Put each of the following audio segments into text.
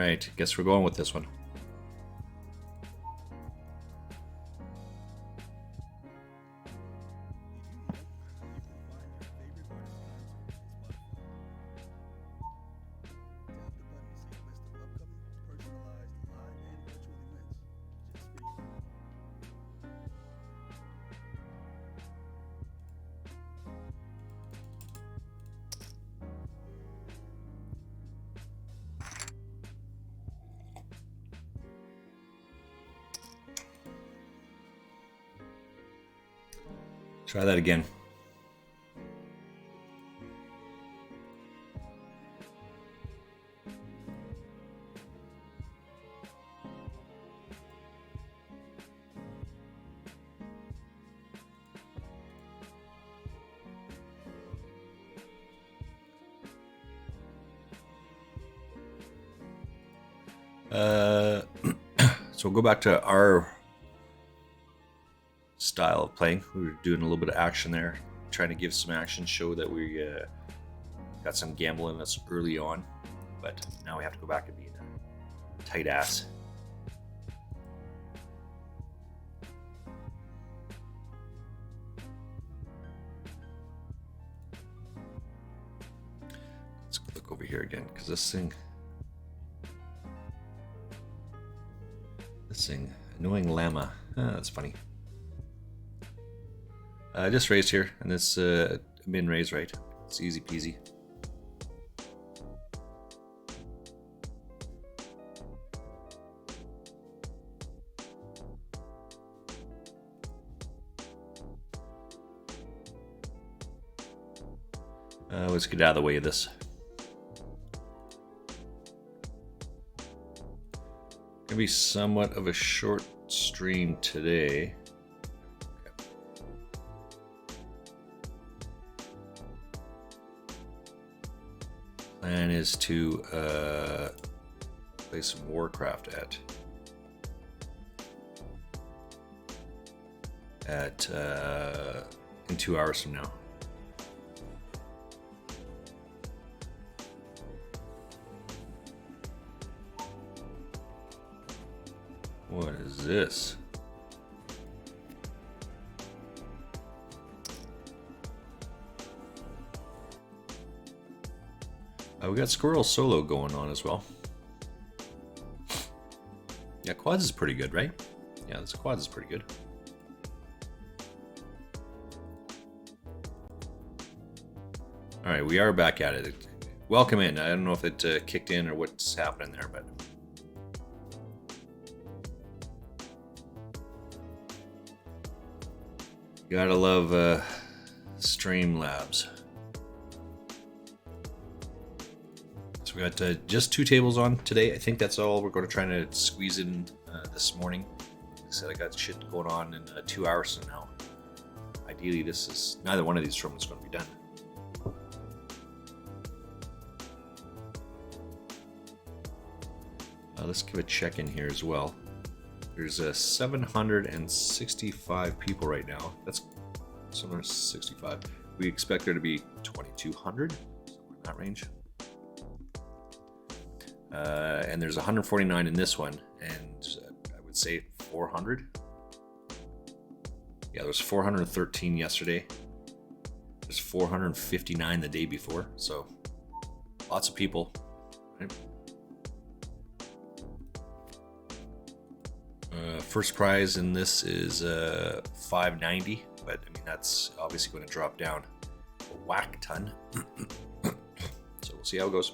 right, guess we're going with this one. Try that again. So we'll go back to our style of playing. We were doing a little bit of action there, trying to give some action, show that we got some gambling us early on, but now we have to go back and be a tight ass. Let's look over here again, because this thing, annoying llama. That's funny. Just raised here, and this min raise, right? It's easy peasy. Let's get out of the way of this. Gonna be somewhat of a short stream today. Plan is to play some Warcraft in 2 hours from now. What is this? We got Squirrel Solo going on as well. Yeah, quads is pretty good, right? Yeah, this quads is pretty good. All right, we are back at it. Welcome in. I don't know if it kicked in or what's happening there, but gotta love Streamlabs. So we got just 2 tables on today. I think that's all we're going to try to squeeze in this morning. Like I said, I got shit going on in 2 hours from now. Ideally, neither one of these rooms is going to be done. Let's give a check in here as well. There's 765 people right now. That's 765. We expect there to be 2,200, somewhere in that range. And there's 149 in this one, and I would say 400. Yeah, there's 413 yesterday. There's 459 the day before, so lots of people. Right? First prize in this is $590, but I mean that's obviously going to drop down a whack ton. So we'll see how it goes.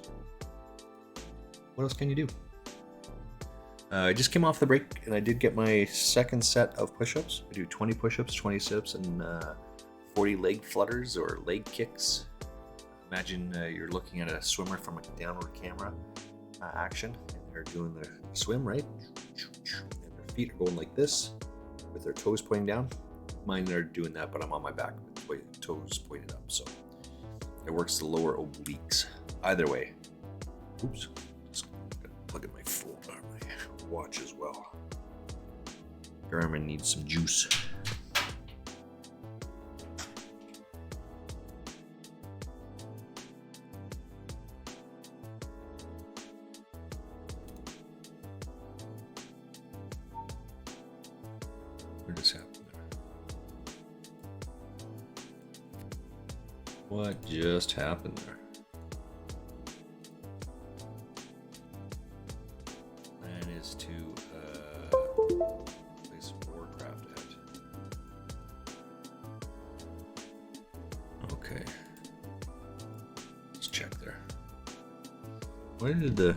What else can you do? I just came off the break and I did get my second set of push-ups. I do 20 push-ups, 20 sit-ups, and 40 leg flutters or leg kicks. Imagine you're looking at a swimmer from a downward camera action, and they're doing their swim, right? And their feet are going like this with their toes pointing down. Mine are doing that, but I'm on my back with toes pointed up, so it works the lower obliques. Either way. Oops. Plug in my phone, my watch as well. Garmin needs some juice. What just happened there? What just happened there? Plan is to place Warcraft at. Okay. Let's check there. Where did the...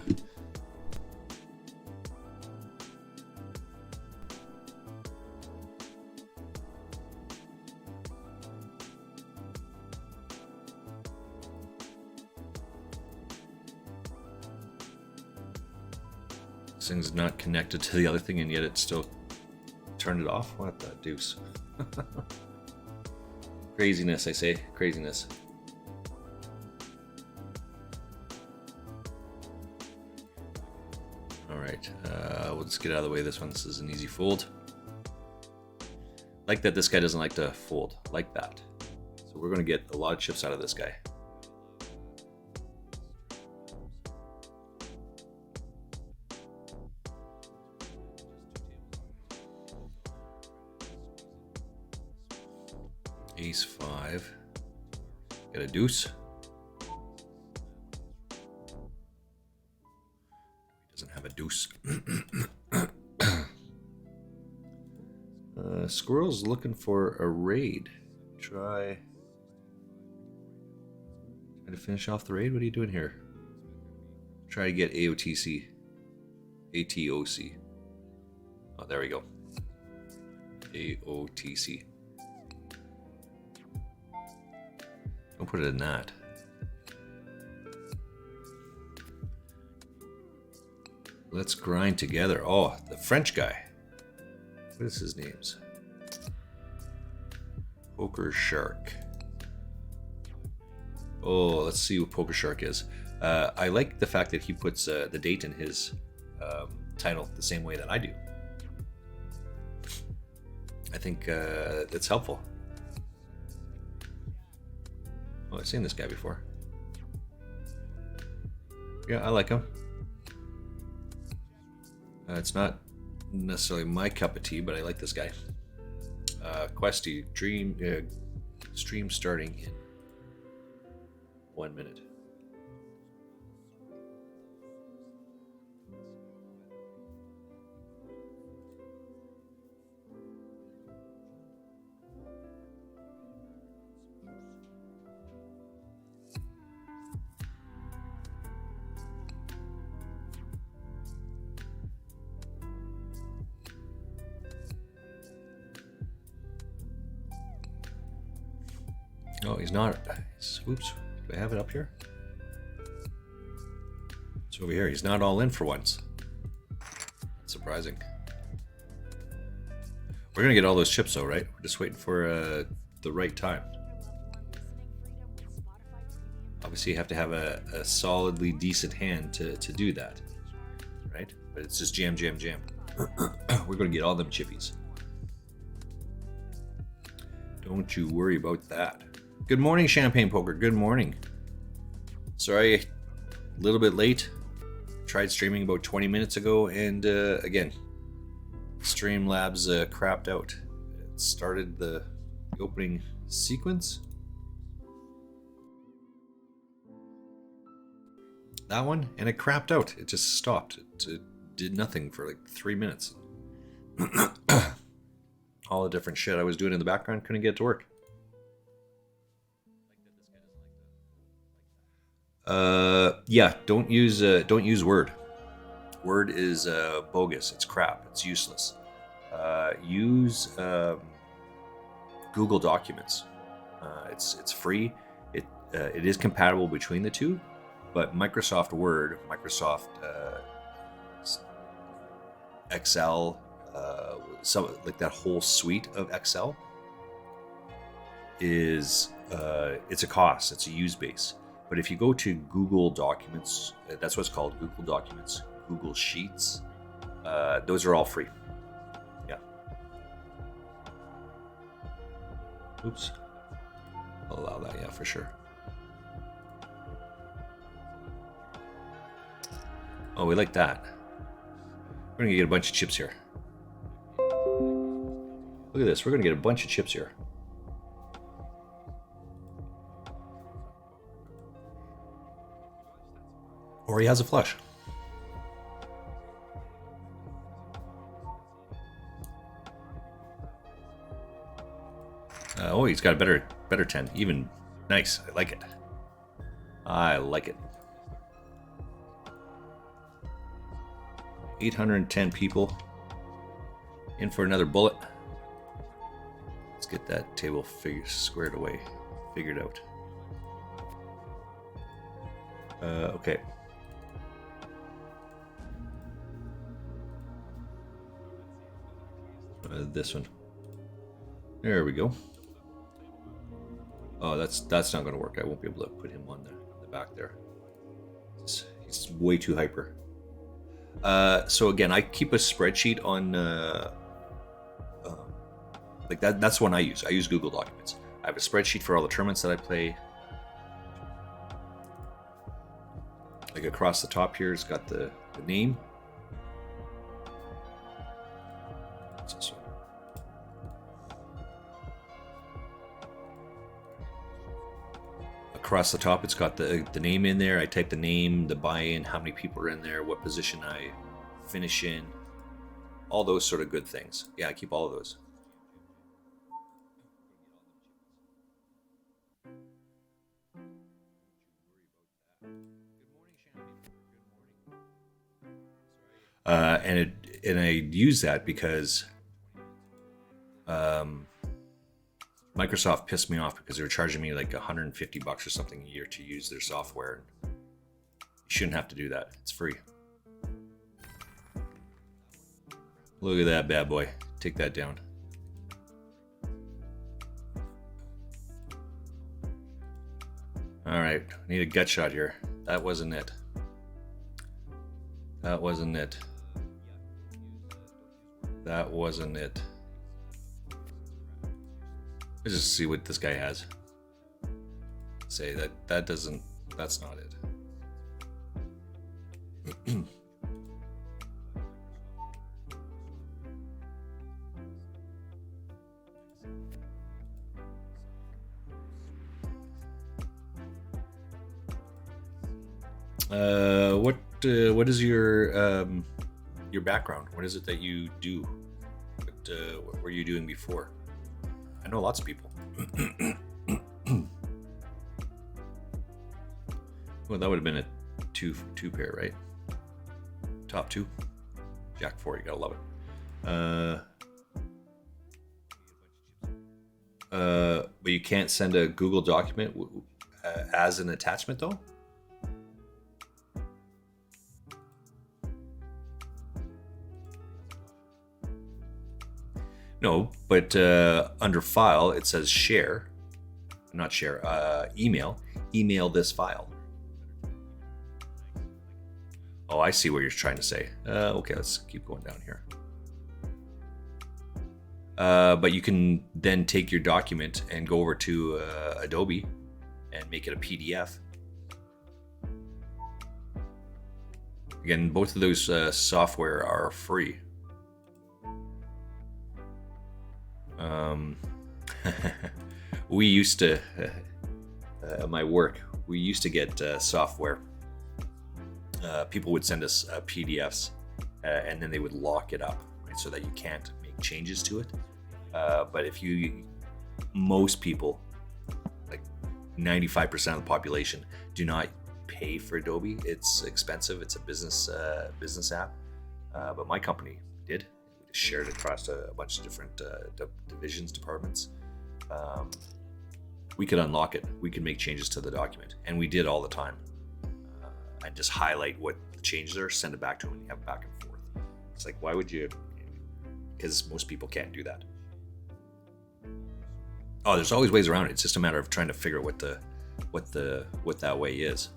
This thing's not connected to the other thing, and yet it still turned it off? What the deuce? Craziness, I say. Craziness. Alright, we'll just get out of the way of this one. This is an easy fold. Like that this guy doesn't like to fold. Like that. So we're going to get a lot of chips out of this guy. Ace 5. Got a deuce. He doesn't have a deuce. Squirrel's looking for a raid. Try to finish off the raid. What are you doing here? Try to get AOTC. ATOC. Oh, there we go. AOTC. Don't put it in that. Let's grind together. Oh, the French guy. What is his name? Poker Shark. Oh, let's see what Poker Shark is. I like the fact that he puts the date in his title the same way that I do. I think that's helpful. Oh, I've seen this guy before. Yeah, I like him. It's not necessarily my cup of tea, but I like this guy. Questy, stream starting in 1 minute. Oh, he's not. Oops. Do I have it up here? It's over here. He's not all in for once. That's surprising. We're going to get all those chips though, right? We're just waiting for the right time. Obviously, you have to have a solidly decent hand to do that, right? But it's just jam, jam, jam. We're going to get all them chippies. Don't you worry about that. Good morning, Champagne Poker. Good morning. Sorry, a little bit late. Tried streaming about 20 minutes ago, and again, Streamlabs crapped out. It started the opening sequence. That one, and it crapped out. It just stopped. It did nothing for like 3 minutes. All the different shit I was doing in the background, couldn't get it to work. Yeah, don't use Word. Word is bogus. It's crap. It's useless. Use Google Documents. It's free. It is compatible between the two, but Microsoft Word, Microsoft Excel, like that whole suite of Excel is it's a cost. It's a use base. But if you go to Google Documents, that's what's called, Google Documents, Google Sheets, those are all free. Yeah. Oops. I'll allow that, yeah, for sure. Oh, we like that. We're gonna get a bunch of chips here. Look at this. We're going to get a bunch of chips here. Or he has a flush. Oh, he's got a better 10. Even nice. I like it. I like it. 810 people in for another bullet. Let's get that table squared away, figured out. Okay. This one. There we go. Oh, that's not going to work. I won't be able to put him on the back there. He's way too hyper. So again, I keep a spreadsheet on like that. That's one I use. I use Google Documents. I have a spreadsheet for all the tournaments that I play. Like across the top here, it's got the name. What's this one? Across the top, it's got the name in there. I type the name, the buy-in, how many people are in there, what position I finish in, all those sort of good things. Yeah, I keep all of those. And I use that because Microsoft pissed me off because they were charging me like $150 or something a year to use their software. You shouldn't have to do that. It's free. Look at that bad boy. Take that down. All right, need a gut shot here. That wasn't it. That wasn't it. That wasn't it. Let's just see what this guy has. Say that doesn't. That's not it. What is your background? What is it that you do? What were you doing before? I know lots of people. Well, that would have been a two pair, right? Top two. Jack 4, you gotta love it. But you can't send a Google document as an attachment, though? No, but under file, it says share. Not share, email. Email this file. Oh, I see what you're trying to say. Okay, let's keep going down here. But you can then take your document and go over to Adobe and make it a PDF. Again, both of those software are free. We used to, at my work, we used to get software. People would send us PDFs and then they would lock it up, right, so that you can't make changes to it. But most people, like 95% of the population, do not pay for Adobe. It's expensive. It's a business app. But my company did. We just shared it across a bunch of different divisions, departments. We could unlock it. We could make changes to the document, and we did all the time. And just highlight what the changes are, send it back to them, and you have it back and forth. It's like, why would you? Because most people can't do that. Oh, there's always ways around it. It's just a matter of trying to figure out what that way is.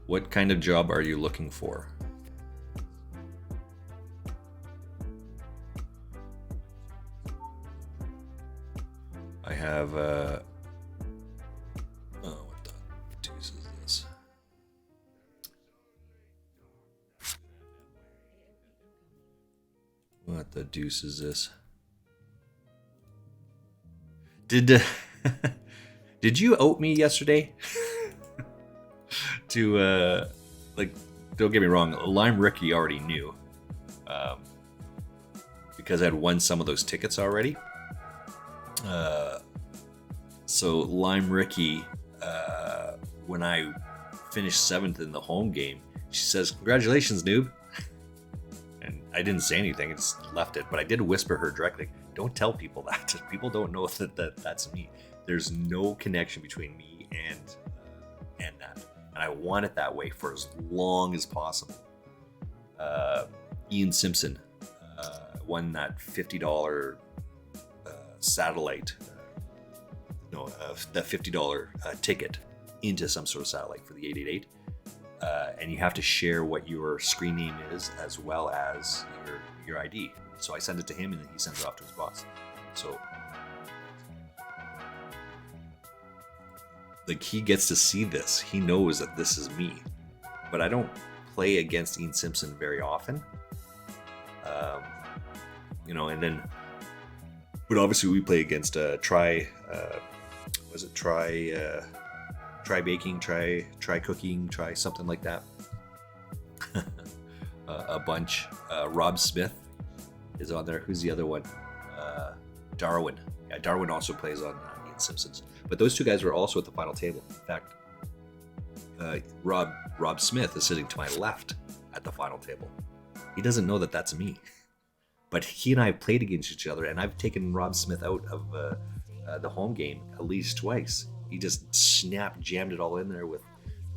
What kind of job are you looking for? I have what the deuce is this? What the deuce is this? Did did you out me yesterday? To like, don't get me wrong, Lime Ricky already knew, because I'd won some of those tickets already. So Lime Ricky, when I finished 7th in the home game, she says, "Congratulations, noob." And I didn't say anything; I just left it. But I did whisper her directly, "Don't tell people that. People don't know that's me. There's no connection between me and that. And I want it that way for as long as possible." Ian Simpson won that $50 satellite, that $50 ticket into some sort of satellite for the 888. And you have to share what your screen name is as well as your ID. So I send it to him, and then he sends it off to his boss. So, like, he gets to see this. He knows that this is me. But I don't play against Ian Simpson very often. And then, but obviously we play against Try Baking, Try Cooking, Try something like that. A bunch. Rob Smith is on there. Who's the other one? Darwin. Yeah, Darwin also plays on Ian Simpsons. But those two guys were also at the final table. In fact, Rob Smith is sitting to my left at the final table. He doesn't know that that's me. But he and I have played against each other, and I've taken Rob Smith out of the home game at least twice. He just jammed it all in there with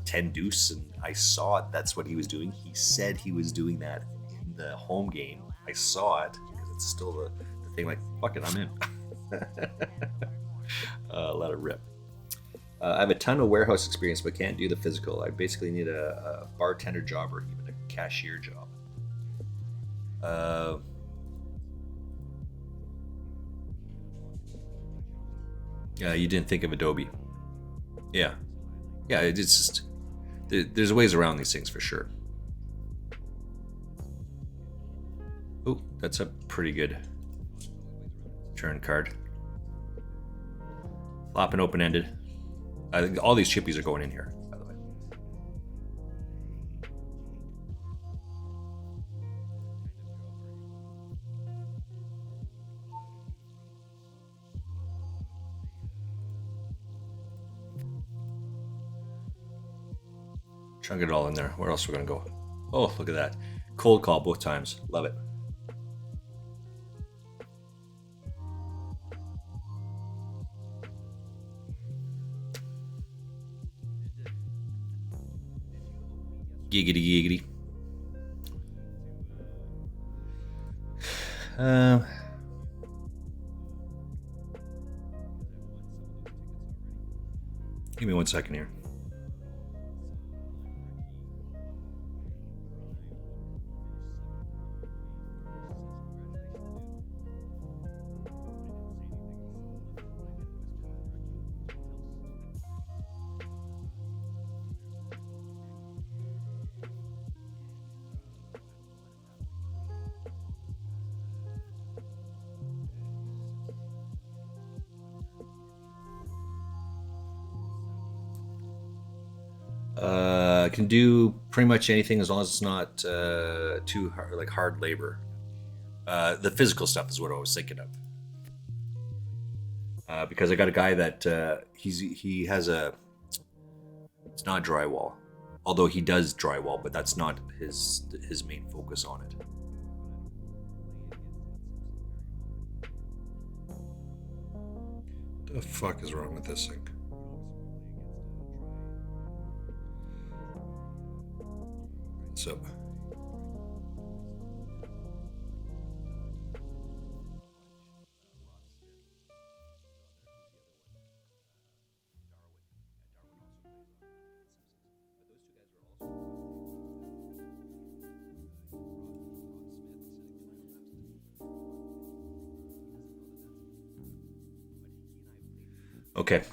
10 deuce, and I saw it. That's what he was doing. He said he was doing that in the home game. I saw it because it's still the thing. Like, fuck it, I'm in. Let it rip. I have a ton of warehouse experience, but can't do the physical. I basically need a bartender job or even a cashier job. You didn't think of Adobe. Yeah, it's just, there's ways around these things for sure. Oh, that's a pretty good turn card. Flop and open-ended. I think all these chippies are going in here, by the way. Chunk it all in there. Where else are we gonna go? Oh, look at that. Cold call both times. Love it. Giggity giggity. Give me 1 second here. Can do pretty much anything as long as it's not too hard, like hard labor. The physical stuff is what I was thinking of, because I got a guy that he has it's not drywall, although he does drywall, but that's not his main focus on it. What the fuck is wrong with this thing? So okay.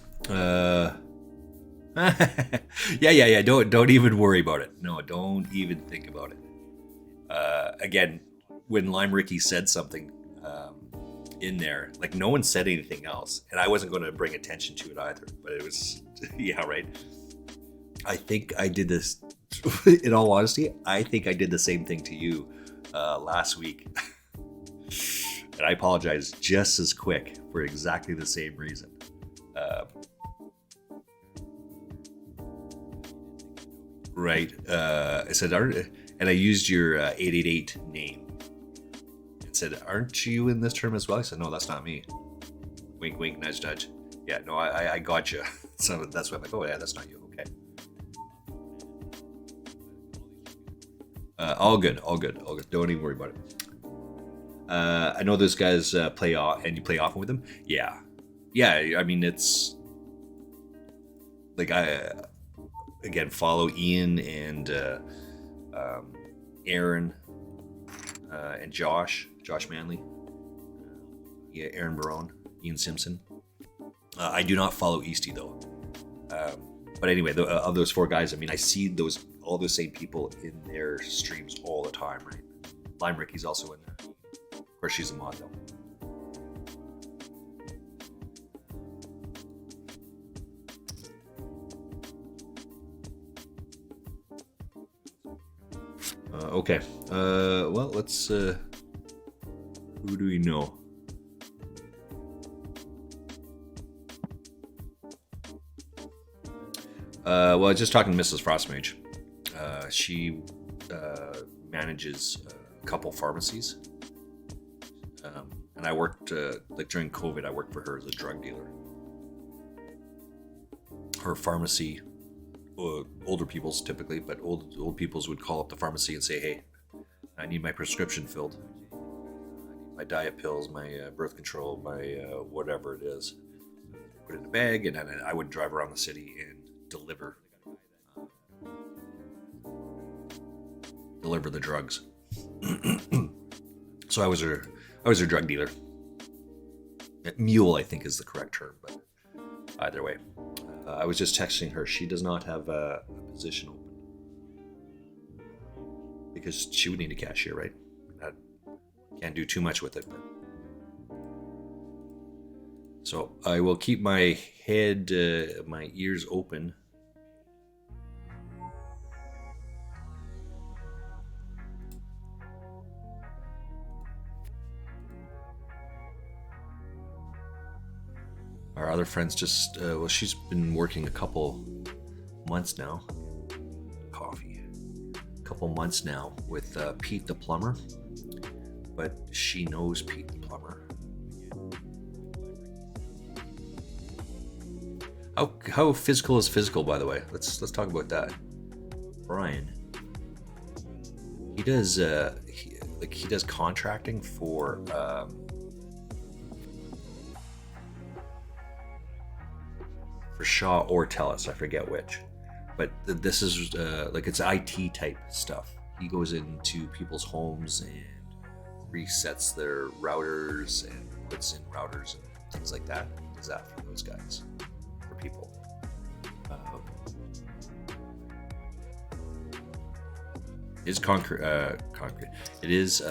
Yeah. Don't even worry about it. No, don't even think about it. Again, when Lime Ricky said something in there, like no one said anything else, and I wasn't going to bring attention to it either. But it was, yeah, right. I think I did this. In all honesty, I think I did the same thing to you last week, and I apologize just as quick for exactly the same reason. Right. I said, and I used your 888 name. And said, aren't you in this term as well? I said, no, that's not me. Wink, wink, nudge, nudge. Yeah, no, I got you. So that's why I'm like, oh, yeah, that's not you. Okay. All good, all good, all good. Don't even worry about it. I know those guys play off, and you play often with them. Yeah. I mean, it's like again, follow Ian and Aaron and Josh Manley. Yeah, Aaron Barone, Ian Simpson. I do not follow Easty though. But anyway, of those four guys, I mean, I see all those same people in their streams all the time, right? Lime Ricky's also in there. Of course, she's a mod though. Okay. Well, let's. Who do we know? Well, I was just talking to Mrs. Frostmage. She manages a couple pharmacies, and I worked like during COVID. I worked for her as a drug dealer. Her pharmacy. Older people's typically, but old people's would call up the pharmacy and say, hey, I need my prescription filled. I need my diet pills, my birth control, my whatever it is. Put it in a bag, and then I would drive around the city and deliver the drugs. So I was her drug dealer. Mule, I think, is the correct term, but either way. I was just texting her. She does not have a position open because she would need a cashier, right? I can't do too much with it. But... So I will keep my head, my ears open. Our other friends just, well, she's been working a couple months now. Coffee. A couple months now with Pete the plumber. But she knows Pete the plumber. How physical is physical, by the way? Let's talk about that. Brian. He does he does contracting for Shaw or TELUS, I forget which, but this is like it's IT type stuff. He goes into people's homes and resets their routers and puts in routers and things like that. Does that for those guys, for people. It's concrete. It is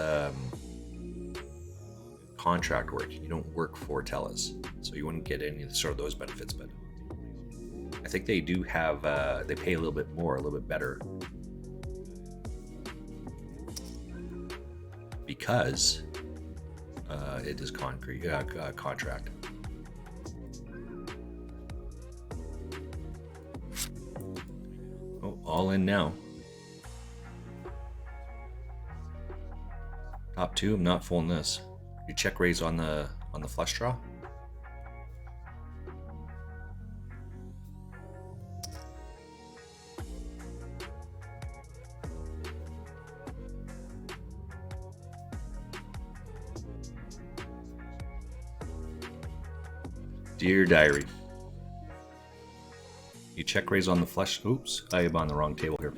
contract work. You don't work for TELUS, so you wouldn't get any sort of those benefits, but I think they do have, they pay a little bit more, a little bit better. Because it is contract. Oh, all in now. Top two, I'm not fooling this. You check raise on the flush draw. Dear diary, you check raise on the flush. Oops, I am on the wrong table here.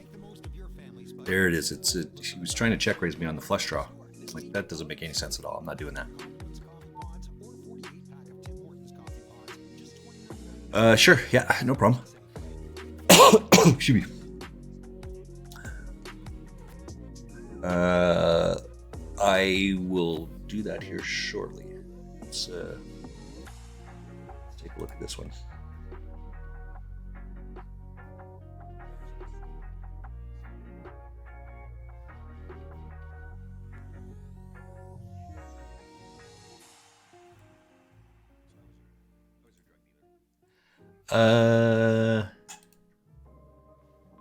There it is. He was trying to check raise me on the flush draw. Like, that doesn't make any sense at all. I'm not doing that. Sure. Yeah, no problem. Excuse me. I will do that here shortly. Let's take a look at this one.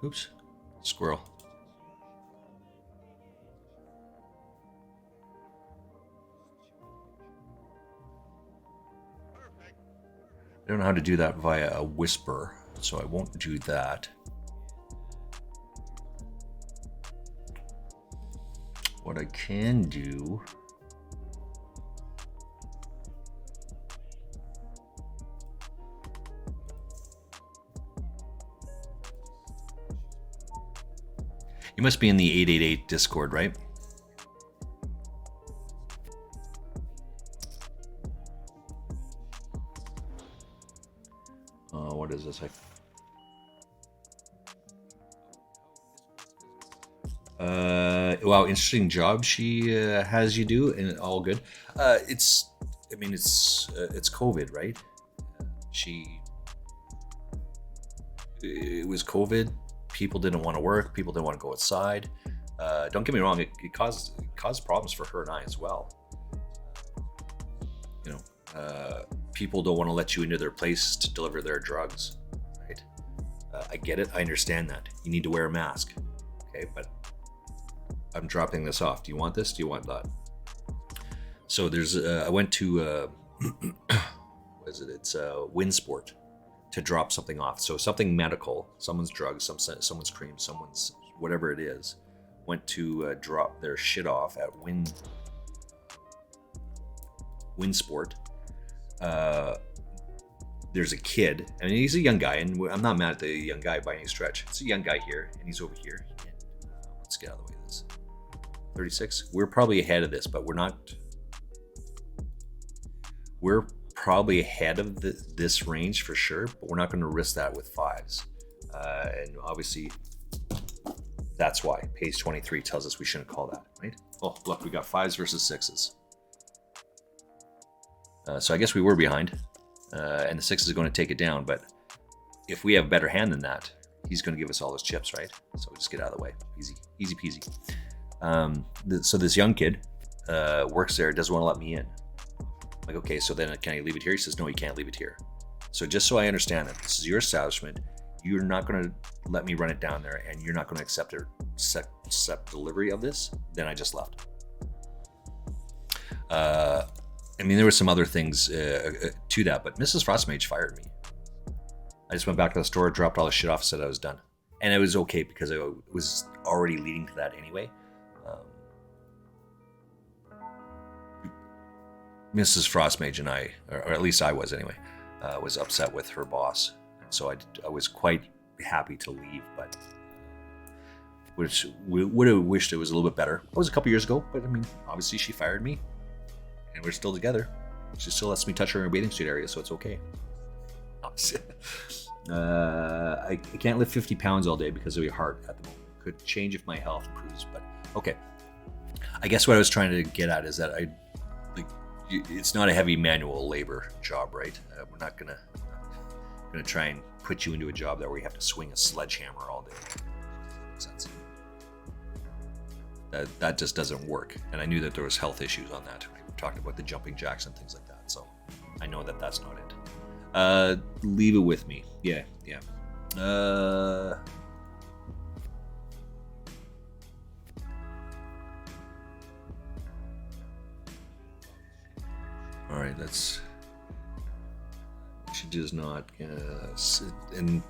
Oops, squirrel. I don't know how to do that via a whisper, so I won't do that. What I can do... You must be in the 888 Discord, right? What is this? Wow, interesting job she has you do, and all good. It's COVID, right? It was COVID. People didn't want to work. People didn't want to go outside. Don't get me wrong; it caused problems for her and I as well. You know, people don't want to let you into their place to deliver their drugs, right? I get it. I understand that. You need to wear a mask, okay? But I'm dropping this off. Do you want this? Do you want that? So there's. I went to. What is it? It's Winsport to drop something off. So something medical, someone's drugs, someone's cream, someone's whatever it is, went to drop their shit off at Winsport. There's a kid, and he's a young guy, and I'm not mad at the young guy by any stretch. It's a young guy here, and he's over here. Let's get out of the way of this. 36. We're probably ahead of this, but we're not. We're probably ahead of this range for sure, but we're not going to risk that with fives. And obviously, that's why page 23 tells us we shouldn't call that, right? Oh, look, we got fives versus sixes. So I guess we were behind, and the six is going to take it down. But if we have a better hand than that, he's going to give us all those chips, right? So just get out of the way, easy peasy. So this young kid works there, doesn't want to let me in. Like, okay, so then can I leave it here? He says, no, you can't leave it here. So just so I understand that this is your establishment, you're not going to let me run it down there, and you're not going to accept delivery of this. Then I just left. I mean, there were some other things to that, but Mrs. Frostmage fired me. I just went back to the store, dropped all the shit off, said I was done. And it was okay because it was already leading to that anyway. Mrs. Frostmage and I, or at least I was anyway, was upset with her boss. So I was quite happy to leave, but which we would have wished it was a little bit better. It was a couple years ago, but I mean, obviously she fired me, and we're still together. She still lets me touch her in her bathing suit area, so it's okay. I can't lift 50 pounds all day because of your heart at the moment. Could change if my health improves, but okay. I guess what I was trying to get at is that it's not a heavy manual labor job, right? We're not gonna try and put you into a job that where you have to swing a sledgehammer all day. Makes sense. That just doesn't work. And I knew that there was health issues on that. We talked about the jumping jacks and things like that. So I know that that's not it. Leave it with me. Yeah. All right, she does not, and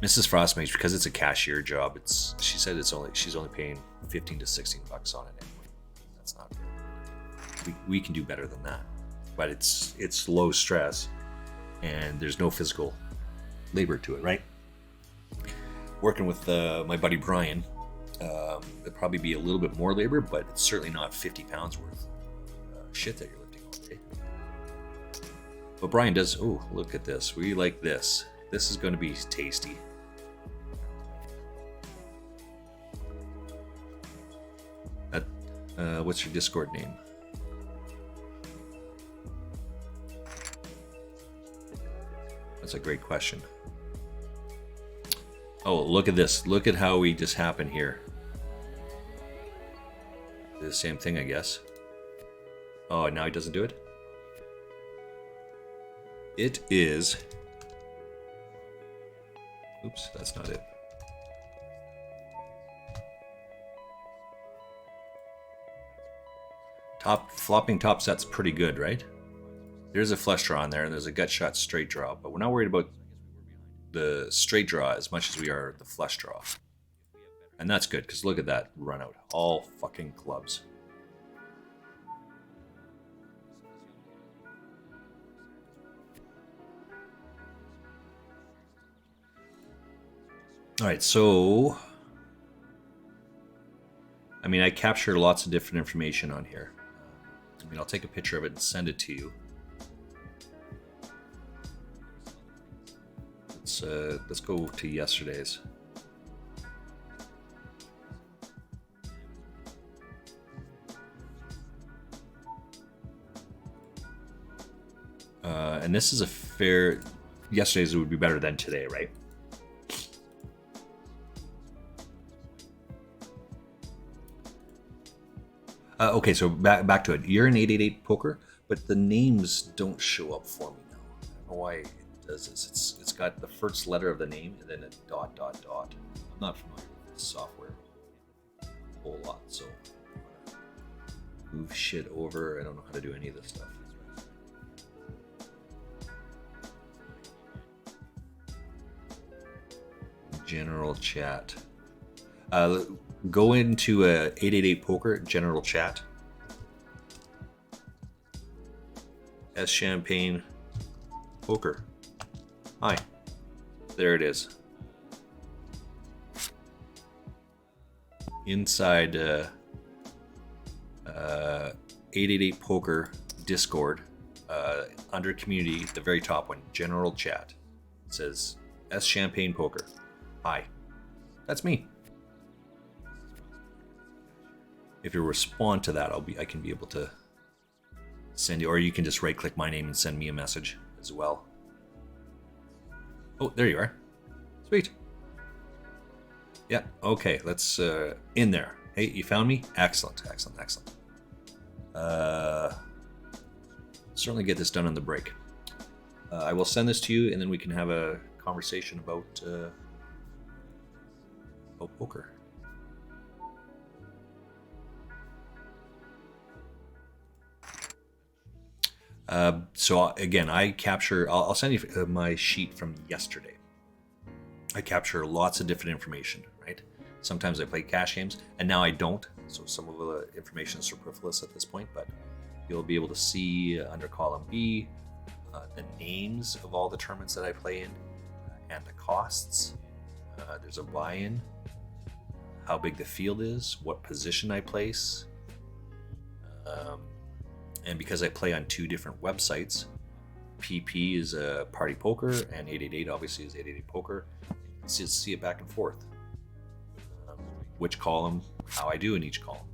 Mrs. Frostmage, because it's a cashier job, she said she's only paying $15 to $16 on it anyway. That's not good. We can do better than that, but it's low stress, and there's no physical labor to it, right? Working with my buddy Brian, it'd probably be a little bit more labor, but it's certainly not 50 pounds worth shit that you're lifting all day. But Brian does, oh, look at this. We like this. This is going to be tasty. What's your Discord name? That's a great question. Oh, look at this. Look at how we just happened here. The same thing, I guess. Oh, now he doesn't do it? It is... Oops, that's not it. Flopping top set's pretty good, right? There's a flush draw on there, and there's a gut shot straight draw, but we're not worried about the straight draw as much as we are the flush draw. And that's good, because look at that run out. All fucking clubs. Alright, so... I mean, I capture lots of different information on here. I mean, I'll take a picture of it and send it to you. Let's go to yesterday's. And this is a fair... Yesterday's would be better than today, right? Okay, so back to it. You're in 888 poker, but the names don't show up for me now. I don't know why it does this. It's got the first letter of the name and then a dot, dot, dot. I'm not familiar with this software a whole lot, so move shit over. I don't know how to do any of this stuff. General chat. Go into 888 poker general chat. S Champagne Poker. Hi. There it is. Inside 888 poker Discord, under community, the very top one, general chat. It says S Champagne Poker. Hi. That's me. If you respond to that, I can be able to send you, or you can just right click my name and send me a message as well. Oh, there you are. Sweet. Yeah, okay, let's in there. Hey, you found me? Excellent, excellent, excellent. Certainly get this done on the break. I will send this to you, and then we can have a conversation about poker. So again, I capture, I'll send you my sheet from yesterday. I capture lots of different information, right? Sometimes I play cash games, and now I don't. So some of the information is superfluous at this point, but you'll be able to see under column B, the names of all the tournaments that I play in, and the costs. There's a buy-in, how big the field is, what position I place. And because I play on two different websites, PP is Party Poker, and 888 obviously is 888 Poker. You can see it back and forth. Which column, how I do in each column.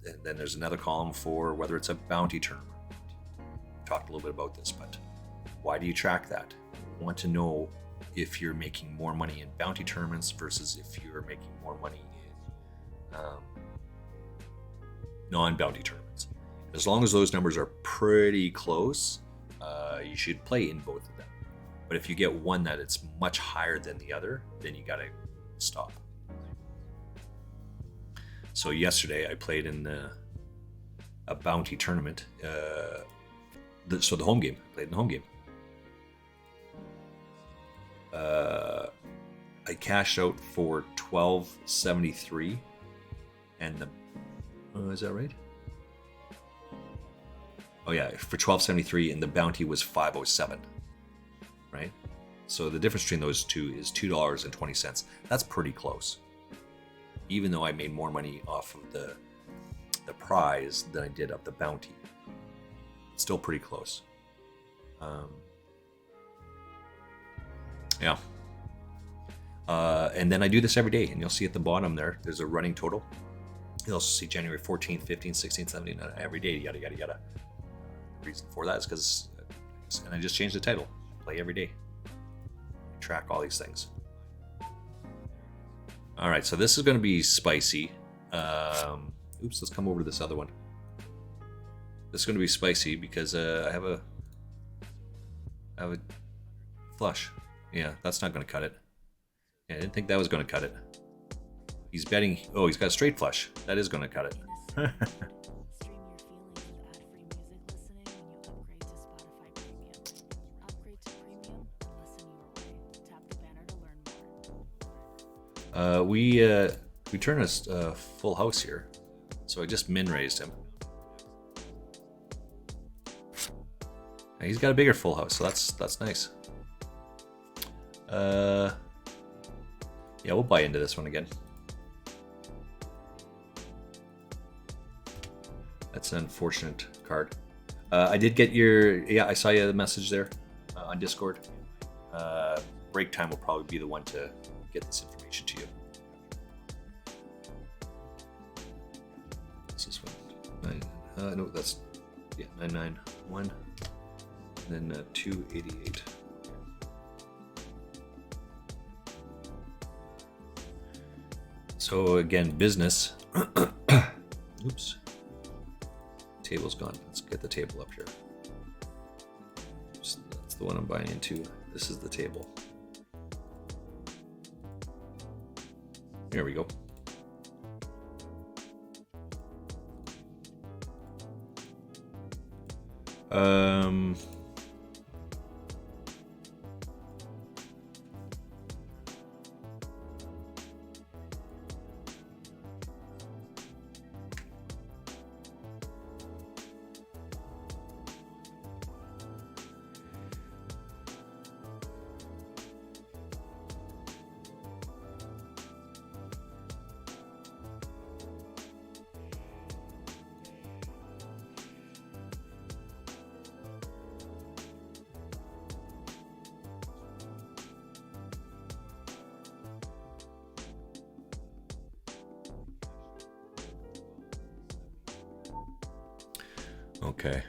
And then there's another column for whether it's a bounty tournament. We talked a little bit about this, but why do you track that? You want to know if you're making more money in bounty tournaments versus if you're making more money in non-bounty tournaments. As long as those numbers are pretty close, you should play in both of them. But if you get one that it's much higher than the other, then you gotta stop. So yesterday I played in a bounty tournament. So the home game, I played in the home game. I cashed out for $12.73, and the is that right? Oh yeah, for $12.73, and the bounty was $5.07, right? So the difference between those two is $2.20. That's pretty close. Even though I made more money off of the prize than I did of the bounty, it's still pretty close. Yeah. And then I do this every day, and you'll see at the bottom there's a running total. You'll also see January 14th, 15th, 16th, 17th, every day, yada, yada, yada. The reason for that is because, and I just changed the title, play every day. Track all these things. All right, so this is going to be spicy. Oops, let's come over to this other one. This is going to be spicy because I have a flush. Yeah, that's not going to cut it. Yeah, I didn't think that was going to cut it. He's betting. Oh, he's got a straight flush. That is going to cut it. We turn a full house here, so I just min raised him. He's got a bigger full house, so that's nice. Yeah, we'll buy into this one again. That's an unfortunate card. I did get your, yeah, I saw you the message there on Discord. Break time will probably be the one to get this information to you. What's this one? No, that's, yeah, 991. And then 288. So again, business. Oops. Table's gone. Let's get the table up here. That's the one I'm buying into. This is the table. There we go. Okay.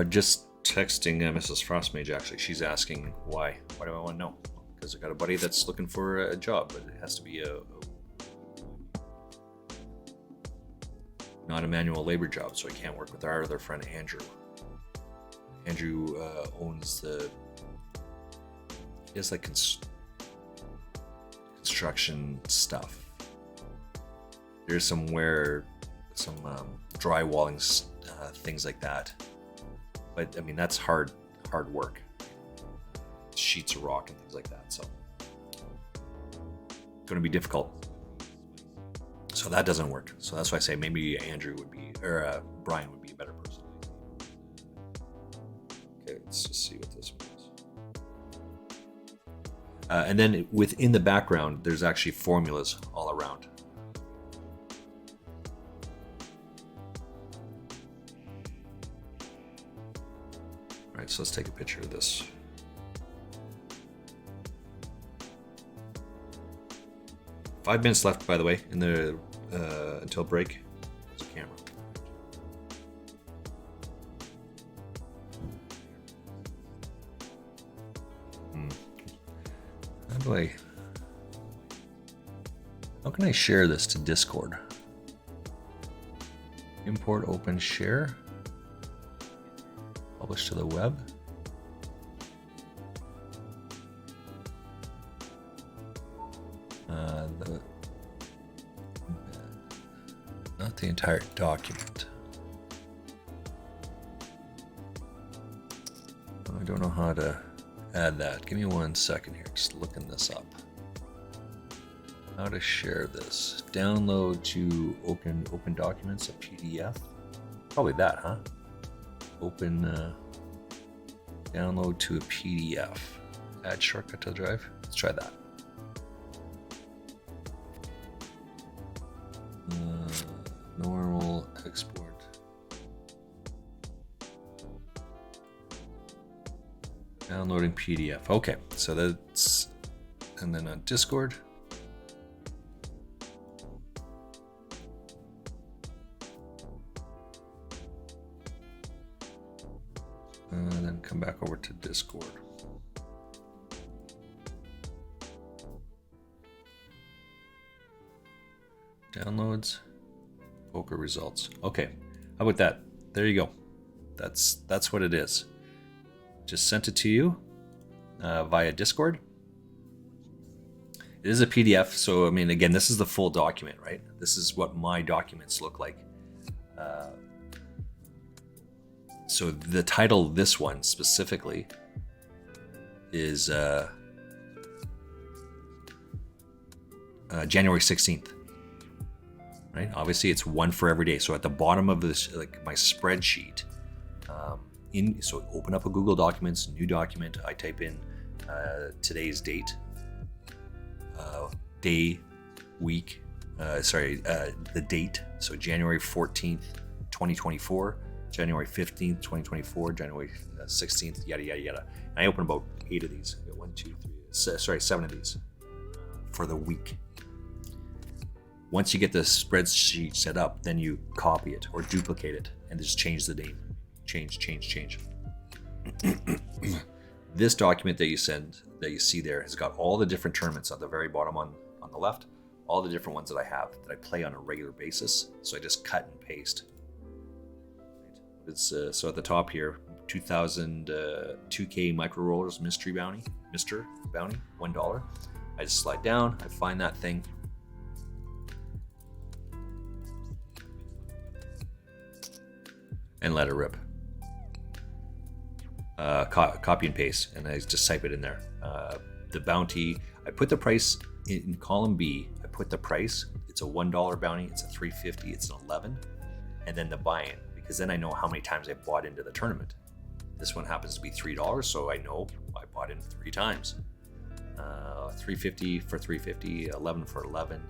Just texting Mrs. Frostmage, actually. She's asking why. Why do I want to know? Because I got a buddy that's looking for a job, but it has to be not a manual labor job, so I can't work with our other friend, Andrew. Andrew owns the... He has like construction stuff. There's some drywalling things like that, but I mean that's hard work. Sheets of rock and things like that, so it's going to be difficult. So that doesn't work. So that's why I say maybe Andrew would be, or Brian would be a better person. Okay, let's just see what this one is. And then within the background, there's actually formulas all around. All right, so let's take a picture of this. Five minutes left, by the way, in the until break. There's a camera. How can I share this to Discord? Import, open, share. Publish to the web. Not the entire document. I don't know how to add that. Give me 1 second here. Just looking this up. How to share this? Download to open documents, a PDF. Probably that, huh? Open. Download to a PDF. Add shortcut to the drive. Let's try that. Normal export. Downloading PDF. Okay, so that's, and then on Discord. then come back over to Discord. Downloads, poker results. Okay, how about that? There you go. That's what it is. Just sent it to you via Discord. It is a PDF, so I mean, again, this is the full document, right? This is what my documents look like. So the title of this one specifically is January 16th. Right? Obviously, it's one for every day. So at the bottom of this, like my spreadsheet, so open up a Google Documents, new document. I type in today's date, day, week, the date. So January 14th, 2024, January 15th, 2024, January 16th, yada, yada, yada. And I open about 8 of these. I got 7 of these for the week. Once you get the spreadsheet set up, then you copy it or duplicate it and just change the name. Change. This document that you see there has got all the different tournaments at the very bottom on the left, all the different ones that I have that I play on a regular basis. So I just cut and paste. It's so at the top here, 2000 2K Micro Rollers Mr. Bounty, $1. I just slide down, I find that thing. And let it rip. Copy and paste, and I just type it in there. The bounty, I put the price in column B. I put the price. It's a $1 bounty. It's a $3.50. It's an 11, and then the buy-in, because then I know how many times I bought into the tournament. This one happens to be $3, so I know I bought in 3 times. $3.50 for $3.50, 11 for 11.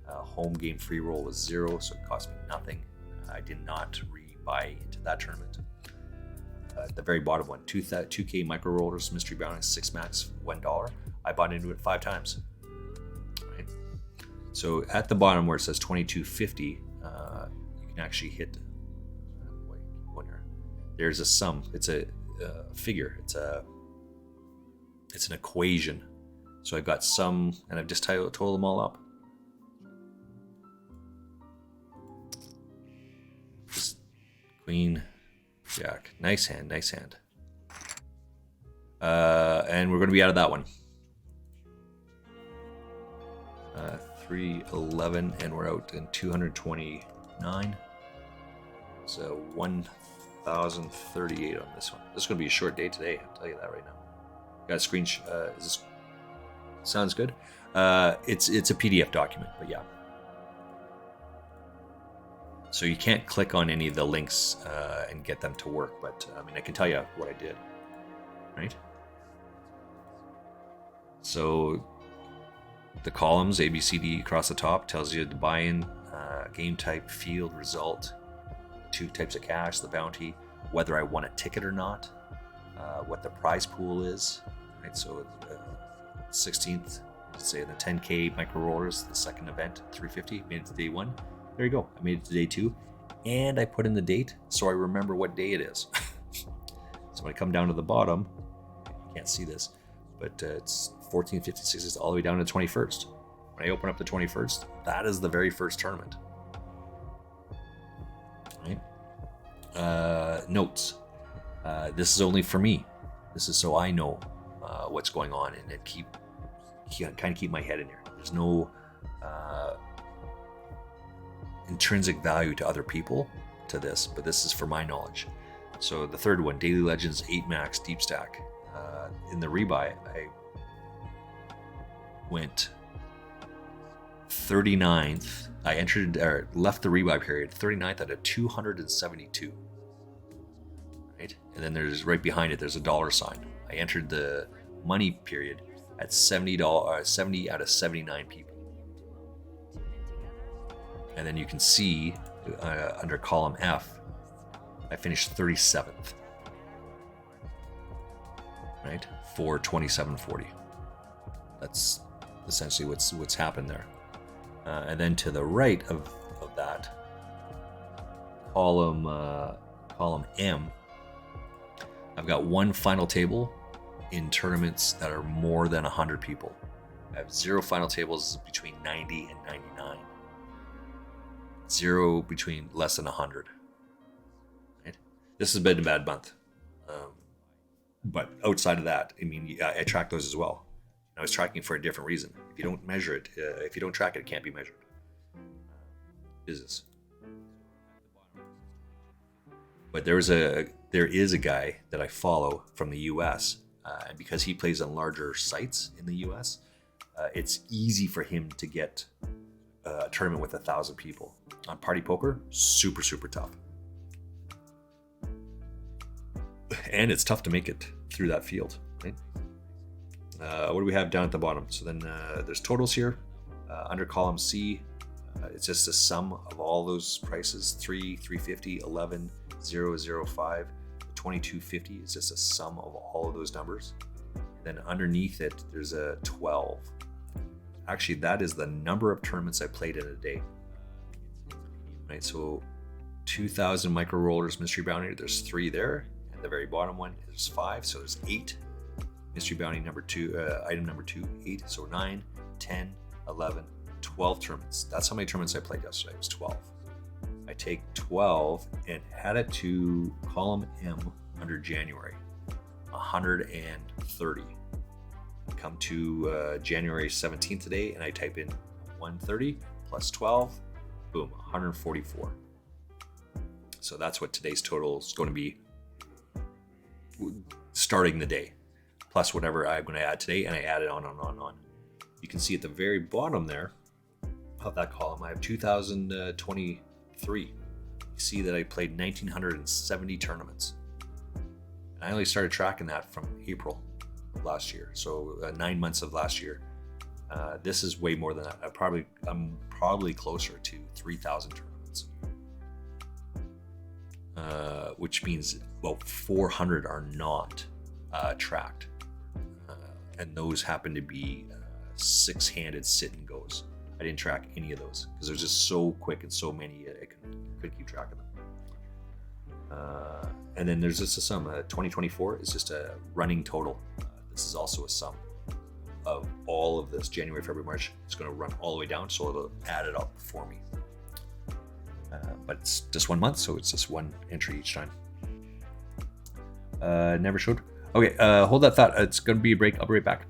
Home game free roll was 0, so it cost me nothing. I did not buy into that tournament. The very bottom one, 2K Micro Rollers Mystery Bounty 6 max, $1. I bought into it 5 times. Right? So at the bottom where it says 2250, you can actually hit. There's a sum. It's a figure. It's an equation. So I've got some, and I've just totaled them all up. Queen, Jack. Nice hand. And we're going to be out of that one. 311, and we're out in 229. So 1,038 on this one. This is going to be a short day today. I'll tell you that right now. Got a screenshot. Is this sounds good? It's a PDF document, but yeah. So you can't click on any of the links and get them to work, but I mean, I can tell you what I did, right? So the columns, A, B, C, D across the top tells you the buy-in, game type, field, result, 2 types of cash, the bounty, whether I won a ticket or not, what the prize pool is, right? So 16th, let's say the 10K Micro Rollers, the second event, 350, made it to day 1. There you go. I made it to day 2, and I put in the date so I remember what day it is. So when I come down to the bottom, you can't see this, but it's 1456, it's all the way down to the 21st. When I open up the 21st, that is the very first tournament. Right? Notes. This is only for me. This is so I know what's going on and then kind of keep my head in here. There's no intrinsic value to other people to this, but this is for my knowledge. So the third one, Daily Legends 8 Max Deep Stack. In the rebuy, I went 39th. I entered or left the rebuy period 39th out of 272. Right, and then there's right behind it. There's a dollar sign. I entered the money period at $70 out of 79 people. And then you can see under column F, I finished 37th, right, for 2740. That's essentially what's happened there. And then to the right of that column M, I've got one final table in tournaments that are more than 100 people. I have 0 final tables between 90 and 99. 0 between less than 100. Right? This has been a bad month. But outside of that, I mean, I track those as well. I was tracking for a different reason. If you don't measure it, if you don't track it, it can't be measured. Business. But there is a guy that I follow from the U.S. And because he plays on larger sites in the U.S., it's easy for him to get a tournament with 1,000 people. On Party Poker, super, super tough. And it's tough to make it through that field, right? What do we have down at the bottom? So then there's totals here. Under column C, it's just a sum of all those prices. 3, 350, 11, 0, 0, 5, 2250 is just a sum of all of those numbers. Then underneath it, there's a 12. Actually, that is the number of tournaments I played in a day. Right, so 2,000 micro rollers mystery bounty, there's 3 there. And the very bottom one is 5, so there's 8. Mystery bounty number 2, item number 2, 8. So 9, 10, 11, 12 tournaments. That's how many tournaments I played yesterday. It was 12. I take 12 and add it to column M under January, 130. Come to January 17th today, and I type in 130 plus 12, boom, 144. So that's what today's total is going to be starting the day, plus whatever I'm going to add today, and I add it on and on and on. You can see at the very bottom there of that column, I have 2023. You see that I played 1,970 tournaments. And I only started tracking that from April of last year, so 9 months of last year. This is way more than that. I'm probably closer to 3,000 tournaments, which means about 400 are not tracked, and those happen to be 6-handed sit and goes. I didn't track any of those because they're just so quick and so many I couldn't keep track of them. And then there's just a sum. 2024 is just a running total. This is also a sum of all of this. January, February, March. It's going to run all the way down, so it'll add it up for me. But it's just 1 month, so it's just one entry each time. Never showed. Okay, hold that thought. It's going to be a break. I'll be right back.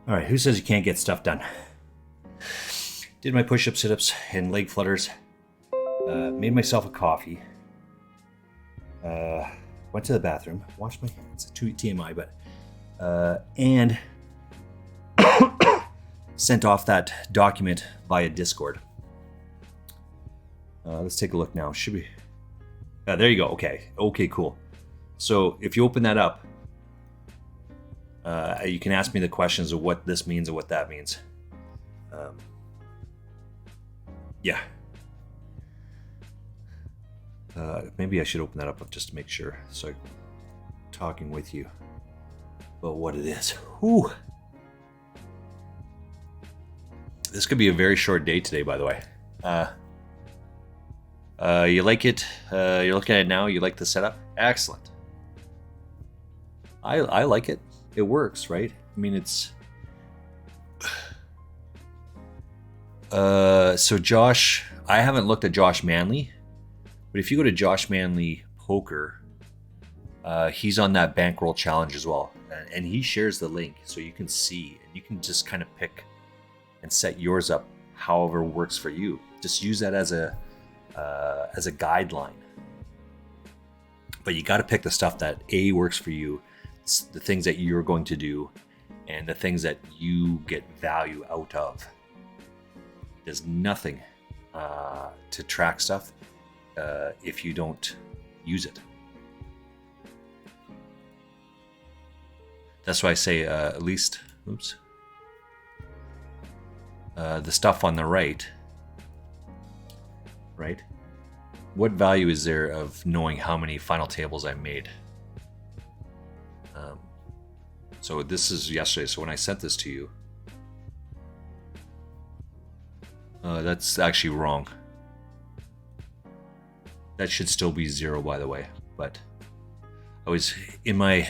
All right, who says you can't get stuff done? Did my push-ups, sit-ups, and leg flutters. Made myself a coffee. Went to the bathroom. Washed my hands. Too TMI, but and sent off that document via Discord. Let's take a look now. Should we? There you go. Okay, cool. So if you open that up, you can ask me the questions of what this means and what that means. Yeah. Maybe I should open that up just to make sure. So I'm talking with you about what it is. Whew. This could be a very short day today, by the way. You like it? You're looking at it now. You like the setup? Excellent. I like it. It works, right? I mean, it's... So Josh, I haven't looked at Josh Manley, but if you go to Josh Manley Poker, he's on that bankroll challenge as well. And he shares the link so you can see, and you can just kind of pick and set yours up however works for you. Just use that as a guideline. But you got to pick the stuff that A, works for you, the things that you're going to do, and the things that you get value out of. There's nothing to track stuff if you don't use it. That's why I say at least, the stuff on the right, what value is there of knowing how many final tables I made? So this is yesterday. So when I sent this to you, that's actually wrong. That should still be 0, by the way. But I was in my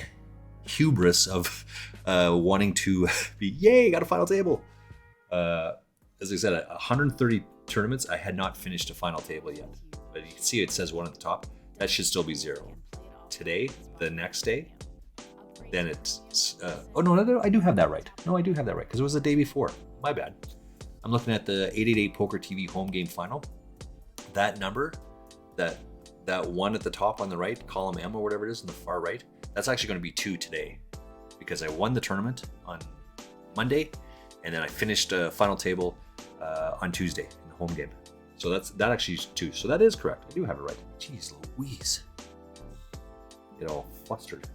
hubris of wanting to be, yay, got a final table. As I said, 130 tournaments, I had not finished a final table yet. But you can see it says 1 at the top. That should still be 0. Today, the next day, then it's... oh, no, I do have that right. No, I do have that right, because it was the day before. My bad. I'm looking at the 888 Poker TV home game final. That number, that 1 at the top on the right, column M or whatever it is in the far right, that's actually going to be 2 today, because I won the tournament on Monday, and then I finished a final table on Tuesday in the home game. So that actually is 2. So that is correct. I do have it right. Jeez Louise. Get all flustered.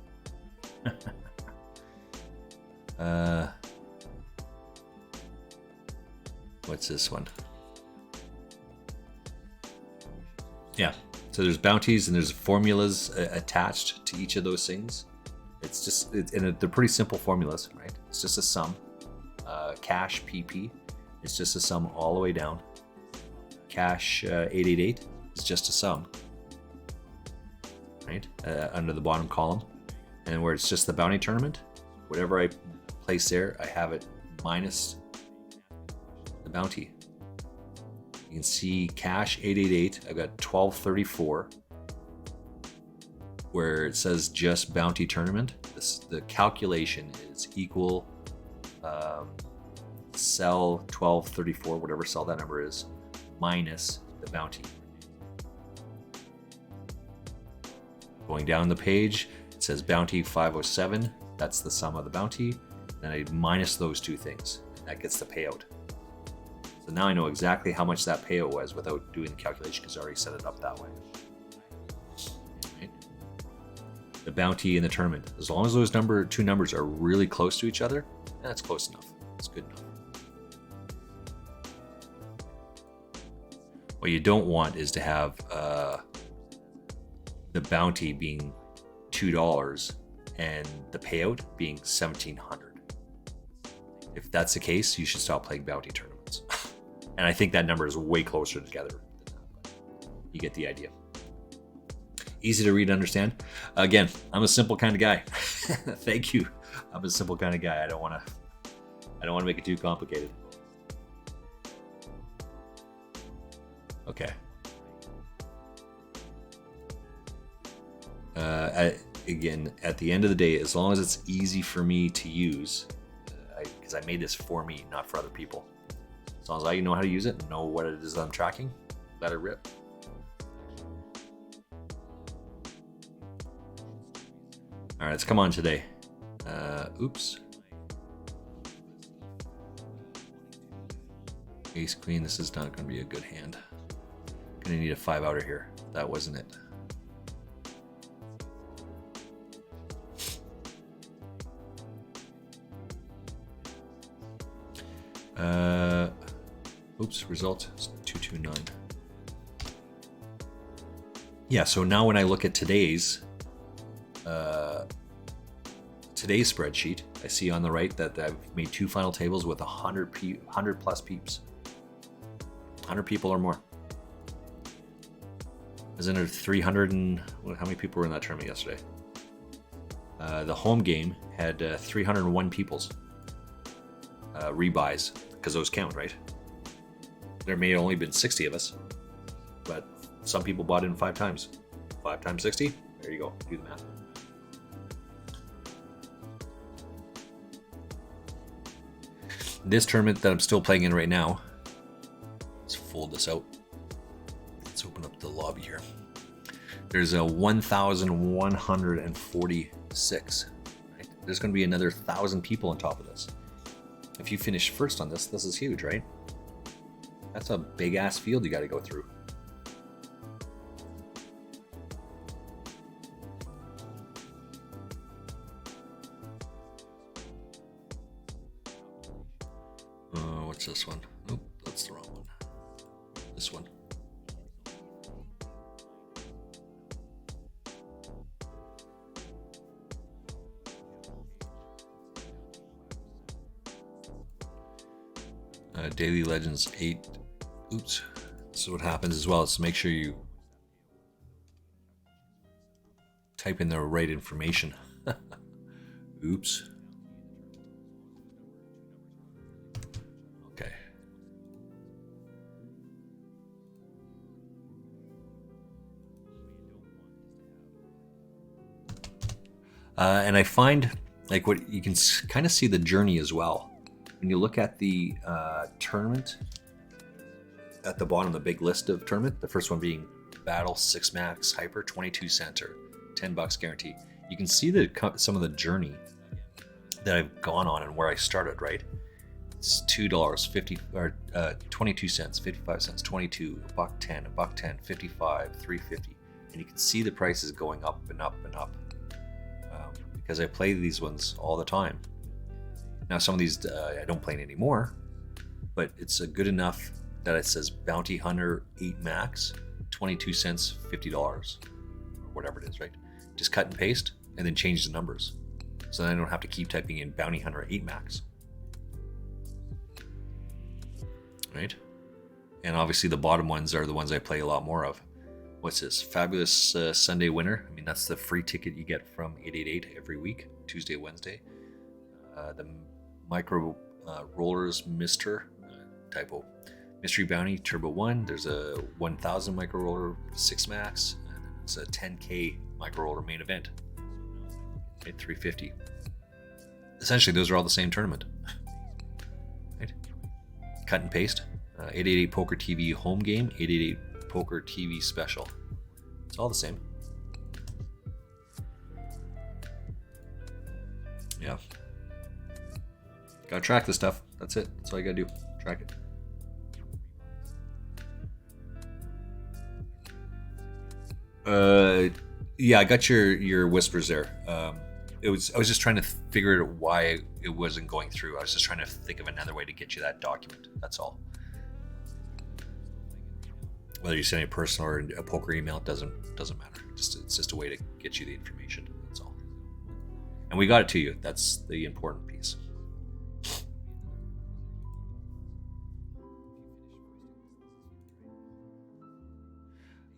What's this one? Yeah. So there's bounties and there's formulas attached to each of those things. It's just, and they're pretty simple formulas, right? It's just a sum. Cash PP, it's just a sum all the way down. Cash 888 is just a sum, right? Under the bottom column. And where it's just the bounty tournament, whatever I place there, I have it minus the bounty. You can see cash 888, I've got 1234, where it says just bounty tournament. The calculation is equal cell 1234, whatever cell that number is, minus the bounty. Going down the page, it says bounty 507, that's the sum of the bounty. Then I minus those 2 things, and that gets the payout. So now I know exactly how much that payout was without doing the calculation, because I already set it up that way. Right? The bounty and the tournament, as long as those 2 numbers are really close to each other, that's close enough. That's good enough. What you don't want is to have the bounty being $2 and the payout being 1,700. If that's the case, you should stop playing bounty tournaments. And I think that number is way closer together than that, but you get the idea. Easy to read and understand. Again, I'm a simple kind of guy. Thank you. I'm a simple kind of guy. I don't want to make it too complicated. Okay. Again, at the end of the day, as long as it's easy for me to use, because I made this for me, not for other people. As long as I know how to use it and know what it is that I'm tracking, let it rip. All right, let's come on today. Oops. Ace Queen, this is not going to be a good hand. Gonna need a 5-outer here. That wasn't it. Oops, result is 229. Yeah, so now when I look at today's spreadsheet, I see on the right that I've made 2 final tables with 100 plus peeps. 100 people or more. Isn't it 300 and how many people were in that tournament yesterday? The home game had 301 people's rebuys, because those count, right? There may have only been 60 of us, but some people bought in 5 times. 5 times 60? There you go. Do the math. This tournament that I'm still playing in right now, let's fold this out. Let's open up the lobby here. There's a 1,146. Right? There's going to be another 1,000 people on top of this. If you finish first on this is huge, right? That's a big ass field you got to go through. What's this one? Nope, that's the wrong one. This one. Daily Legends 8. Oops. So what happens as well is to make sure you type in the right information. Oops. Okay. And I find, like, what you can kind of see the journey as well. When you look at the tournament, at the bottom, the big list of tournament, the first one being Battle 6 Max Hyper 22 center, $10 guarantee. You can see some of the journey that I've gone on and where I started, right? It's $2, 50 or 22 cents, 55 cents, 22, $1.10, $1.10, 55, 3.50, and you can see the prices going up and up and up because I play these ones all the time. Now, some of these I don't play anymore, but it's good enough that it says Bounty Hunter 8 Max, 22 cents, $50, or whatever it is, right? Just cut and paste and then change the numbers. So then I don't have to keep typing in Bounty Hunter 8 Max. Right? And obviously the bottom ones are the ones I play a lot more of. What's this? Fabulous Sunday Winner. I mean, that's the free ticket you get from 888 every week, Tuesday, Wednesday. The Micro Rollers Mister, typo. Mystery Bounty Turbo 1. There's a 1,000 Micro Roller 6 Max. And it's a 10K Micro Roller main event at 350. Essentially, those are all the same tournament. Right? Cut and paste. 888 Poker TV home game, 888 Poker TV special. It's all the same. Yeah. Gotta track this stuff. That's it. That's all you gotta do. Track it. Yeah, I got your whispers there. I was just trying to figure out why it wasn't going through. I was just trying to think of another way to get you that document. That's all. Whether you send a personal or a poker email, it doesn't matter. It's just a way to get you the information. That's And we got it to you. That's the important piece.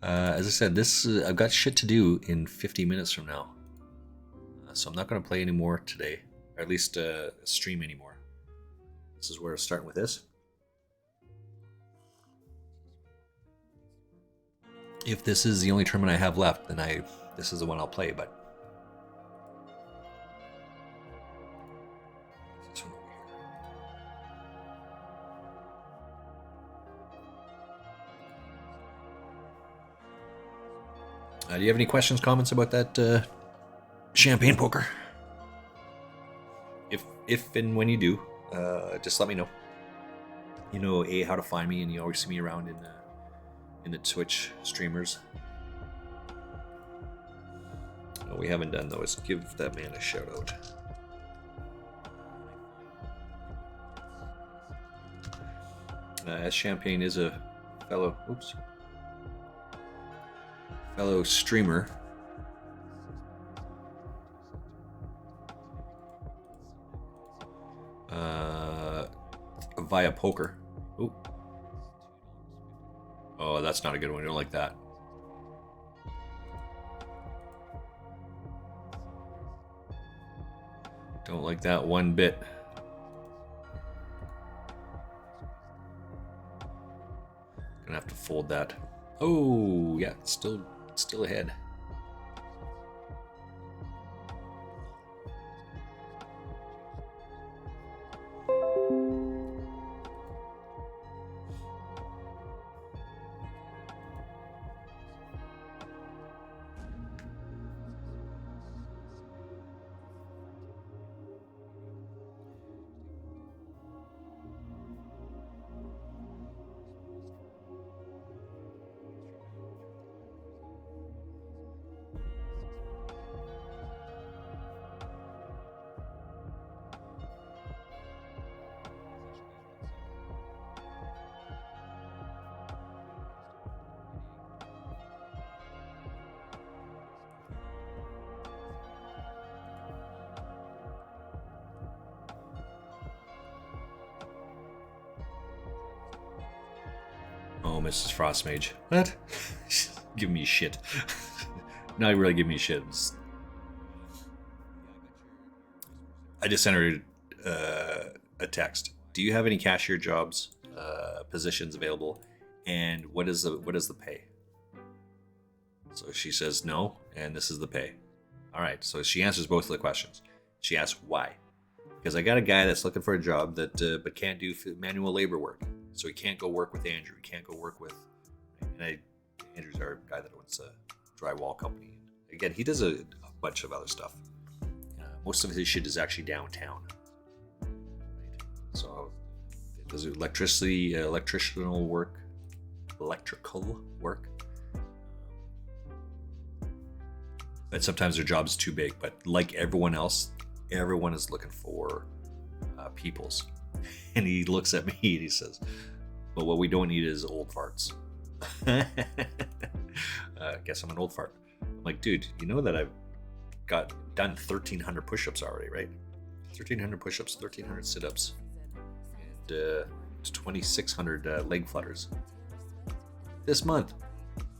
As I said, this I've got shit to do in 50 minutes from now, so I'm not going to play anymore today, or at least stream anymore. This is where I'm starting with this. If this is the only tournament I have left, then this is the one I'll play. But do you have any questions, comments about that champagne poker? If and when you do, just let me know. You know how to find me, and you always see me around in the Twitch streamers. What we haven't done though is give that man a shout out. As Champagne is a fellow streamer, via poker. Ooh. Oh, that's not a good one. I don't like that. Don't like that one bit. Gonna have to fold that. Oh, yeah, still ahead. Oh, Mrs. Frostmage. What? Give me shit. No, you really give me shit. I just sent her a text. Do you have any cashier jobs, positions available? And what is the pay? So she says no, and this is the pay. All right, so she answers both of the questions. She asks why. Because I got a guy that's looking for a job that but can't do manual labor work. So he can't go work with Andrew. He can't go work with... Andrew's our guy that owns a drywall company. Again, he does a bunch of other stuff. Most of his shit is actually downtown. So it does electrical work. But sometimes their job's too big. But like everyone else, everyone is looking for peoples. And he looks at me and he says, but what we don't need is old farts. Guess I'm an old fart. I'm like, dude, you know that I've done 1,300 push-ups already, right? 1,300 push-ups, 1,300 sit-ups, and 2,600 leg flutters. This month,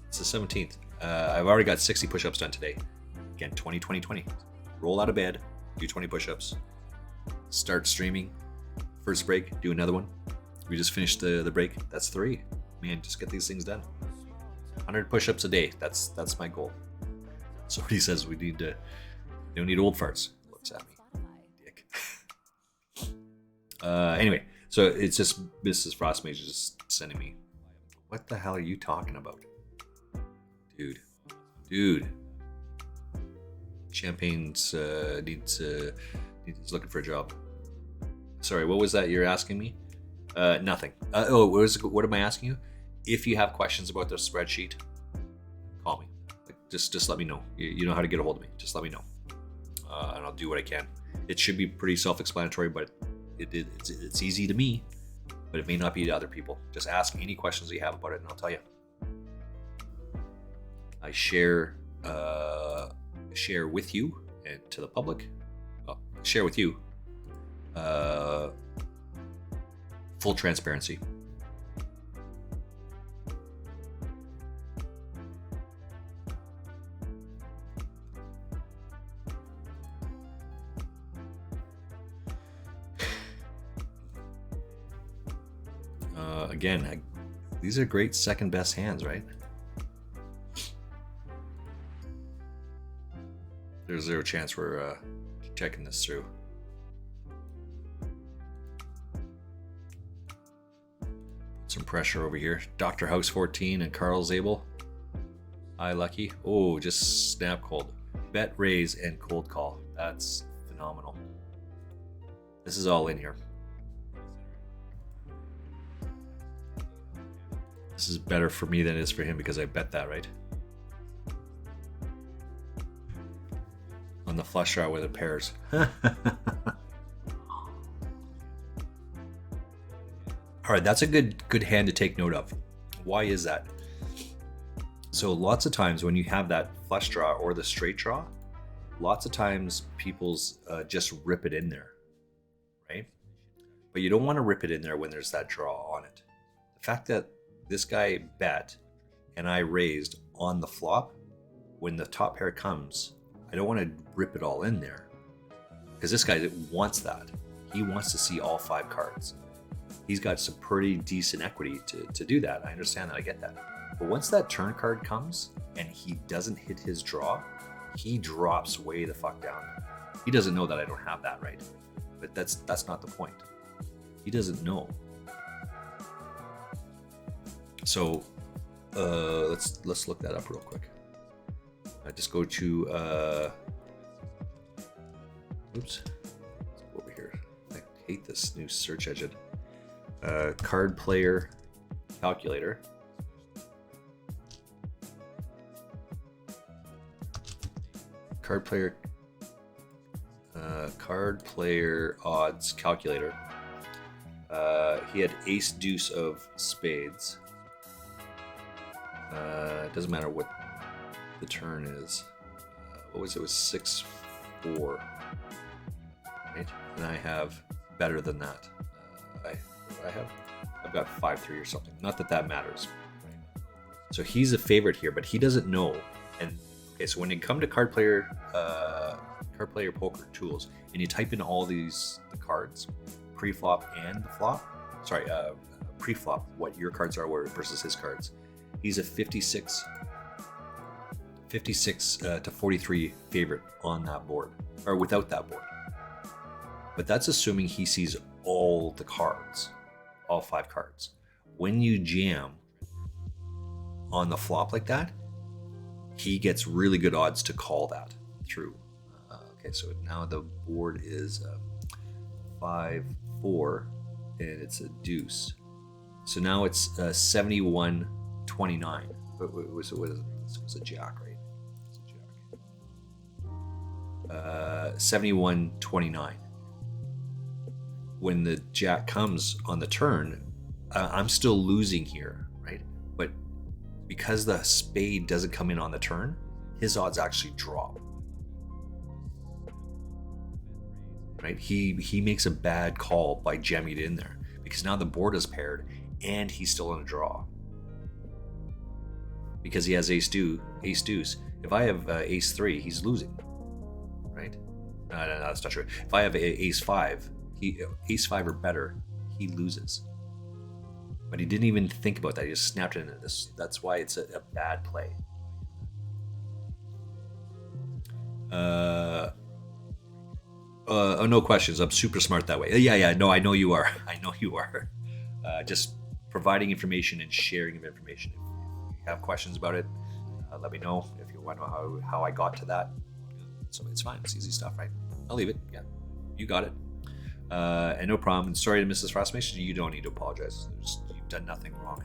it's the 17th. I've already got 60 push-ups done today. Again, 20. Roll out of bed, do 20 push-ups, start streaming. First break, do another one. We just finished the break. That's 3. Man, just get these things done. 100 push-ups a day. That's my goal. So he says we don't need old farts. Looks at me, dick. Anyway, so it's just Mrs. Frostmage is just sending me. What the hell are you talking about, dude? Champagne's needs looking for a job. Sorry, what was that you're asking me? Nothing. What am I asking you? If you have questions about the spreadsheet, call me. Just let me know. You know how to get a hold of me. Just let me know, and I'll do what I can. It should be pretty self-explanatory, but it's easy to me, but it may not be to other people. Just ask any questions that you have about it, and I'll tell you. I share with you and to the public share with you. Full transparency. Again, these are great second best hands, right? There's zero chance we're checking this through. Some pressure over here. Dr. House 14 and Carl Zabel. Hi, Lucky. Oh, just snap cold. Bet, raise, and cold call. That's phenomenal. This is all in here. This is better for me than it is for him because I bet that, right? On the flush draw with the pairs. All right, that's a good hand to take note of. Why is that? So lots of times when you have that flush draw or the straight draw, lots of times people's just rip it in there, right? But you don't want to rip it in there when there's that draw on it. The fact that this guy bet and I raised on the flop, when the top pair comes, I don't want to rip it all in there because this guy wants that. He wants to see all 5 cards. He's got some pretty decent equity to do that. I understand that. I get that. But once that turn card comes and he doesn't hit his draw, he drops way the fuck down. He doesn't know that I don't have that, right? But that's not the point. He doesn't know. So let's look that up real quick. I just go to oops. Let's go over here. I hate this new search engine. Card player calculator. Card player odds calculator. He had ace deuce of spades. It doesn't matter what the turn is. What was it? It was 6-4, right? And I have better than that. I've got 5-3 or something. Not that matters. Right? So he's a favorite here, but he doesn't know. And okay, so when you come to card player poker tools, and you type in all the cards, pre-flop and the flop. Sorry, pre-flop, what your cards are versus his cards. He's a 56 to 43 favorite on that board, or without that board. But that's assuming he sees all the cards, all 5 cards. When you jam on the flop like that, he gets really good odds to call that through. Okay, so now the board is 5-4, and it's a deuce. So now it's 71-29. What was it? This was a jack, right? It's a jack. 71-29. When the jack comes on the turn, I'm still losing here, right? But because the spade doesn't come in on the turn, his odds actually drop. Right? He makes a bad call by jamming it in there because now the board is paired and he's still in a draw. Because he has ace deuce. If I have ace 3, he's losing. Right? No, that's not true. If I have ace 5, ace 5 or better, he loses. But he didn't even think about that. He just snapped it into this. That's why it's a bad play. Oh, no questions. I'm super smart that way. Yeah. No, I know you are. I know you are. Just providing information and sharing of information. If you have questions about it, let me know. If you want to know how I got to that, so it's fine. It's easy stuff, right? I'll leave it. Yeah, you got it. And no problem. And sorry to Mrs. Frostmation. You don't need to apologize. You've done nothing wrong.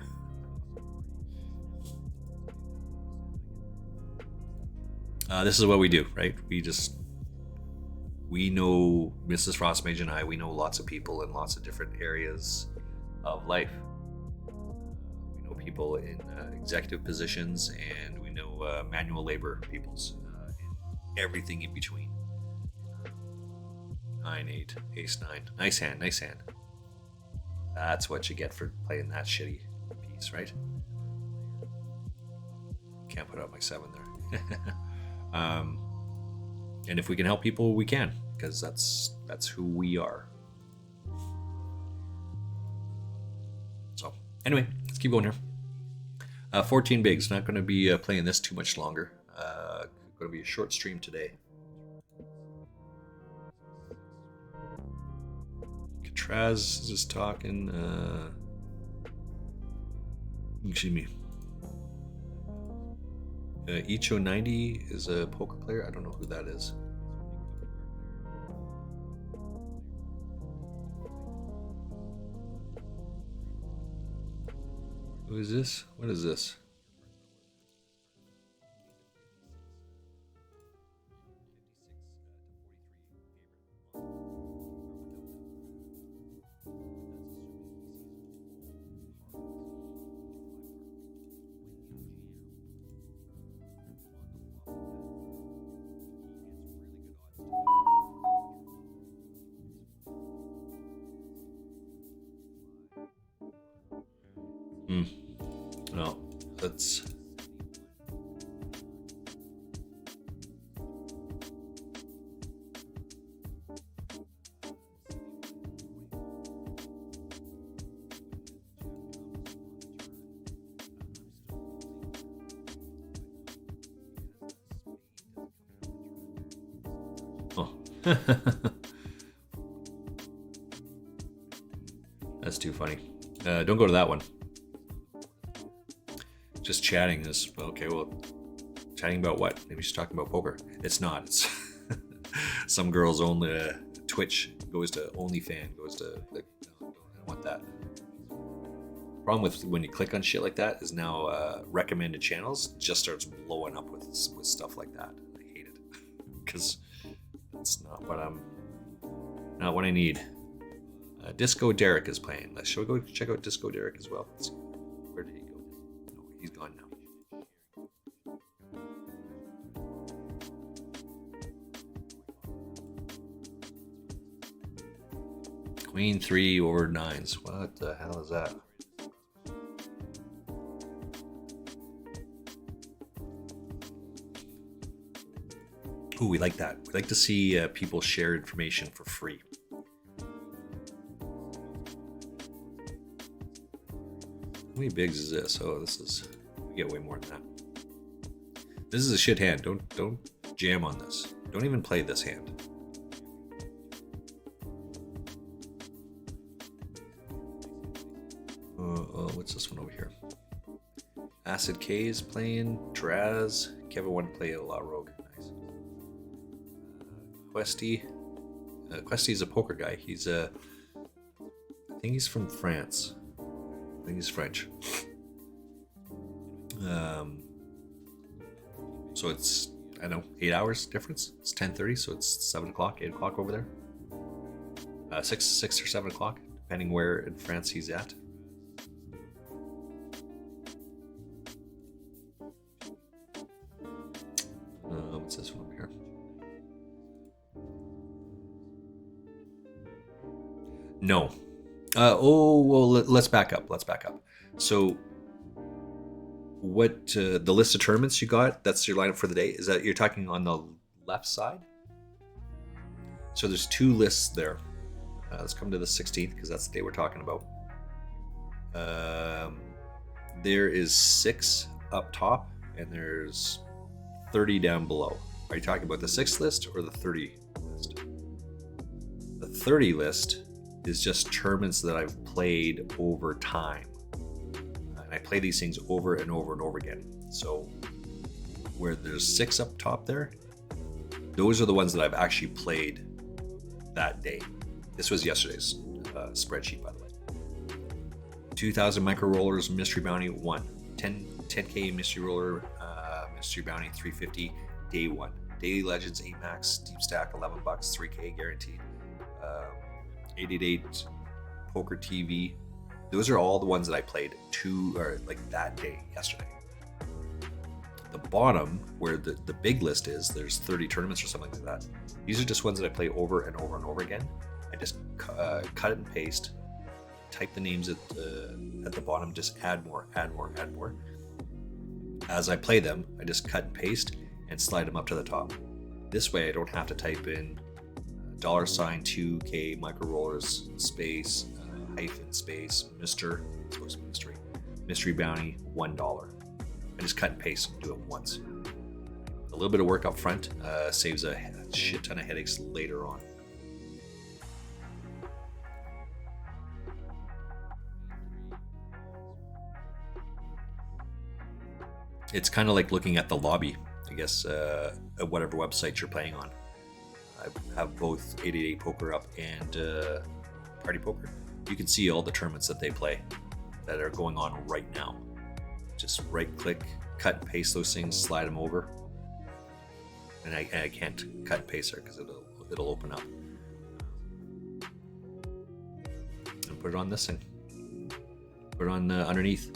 This is what we do, right? We know Mrs. Frostmage and I, we know lots of people in lots of different areas of life. We know people in executive positions, and we know manual labor peoples, and everything in between. 9-8, ace-9. Nice hand, nice hand. That's what you get for playing that shitty piece, right? Can't put up my 7 there. And if we can help people, we can, because that's who we are. So anyway, let's keep going here. 14 bigs. Not going to be playing this too much longer. Going to be a short stream today. Katraz is just talking. Excuse me. Icho90 is a poker player. I don't know who that is. Who is this? What is this? No, that's... Oh. That's too funny. Don't go to that one. Just chatting is okay. Well, chatting about what? Maybe she's talking about poker. It's not. It's some girl's only Twitch goes to OnlyFans, goes to like, no, I don't want that. Problem with when you click on shit like that is now recommended channels just starts blowing up with stuff like that. I hate it because that's not what I need. Disco Derek is playing. Shall we go check out Disco Derek as well? Let's see. Where did he go? No, he's gone now. Queen 3 over 9s. What the hell is that? Ooh, we like that. We like to see people share information for free. How many bigs is this? Oh, this is... We get way more than that. This is a shit hand. Don't jam on this. Don't even play this hand. What's this one over here? Acid K is playing. Draz. Kevin wanted to play a La Rogue. Nice. Questy. Questy is a poker guy. He's I think he's from France. I think he's French. So it's, I don't know, 8 hours difference. It's 10:30, so it's 7 o'clock, 8 o'clock over there. 6 or 7 o'clock, depending where in France he's at. What's this one over here? No. Well, let's back up. So what the list of tournaments you got, that's your lineup for the day. Is that you're talking on the left side? So there's 2 lists there. Let's come to the 16th because that's the day we're talking about. There is 6 up top and there's 30 down below. Are you talking about the 6th list or the 30 list? The 30 list is just tournaments that I've played over time. And I play these things over and over and over again. So where there's 6 up top there, those are the ones that I've actually played that day. This was yesterday's spreadsheet, by the way. 2,000 micro rollers, mystery bounty 1. 10K mystery roller, mystery bounty 350, day 1. Daily legends 8 max, deep stack 11 bucks, 3K guaranteed. 888 poker TV. Those are all the ones that I played that day yesterday. the bottom, where the big list is, there's 30 tournaments or something like that. These are just ones that I play over and over and over again. I just cut it and paste, type the names at the bottom, just add more. As I play them, I just cut and paste and slide them up to the top. This way I don't have to type in $2K micro rollers space hyphen space Mr. It's supposed to be mystery bounty $1. I just cut and paste and do it once. A little bit of work up front saves a shit ton of headaches later on. It's kind of like looking at the lobby, I guess, at whatever website you're playing on. I have both 888 Poker up and Party Poker. You can see all the tournaments that they play that are going on right now. Just right click, cut and paste those things, slide them over. And I can't cut and paste there because it'll open up. And put it on this thing. Put it on underneath.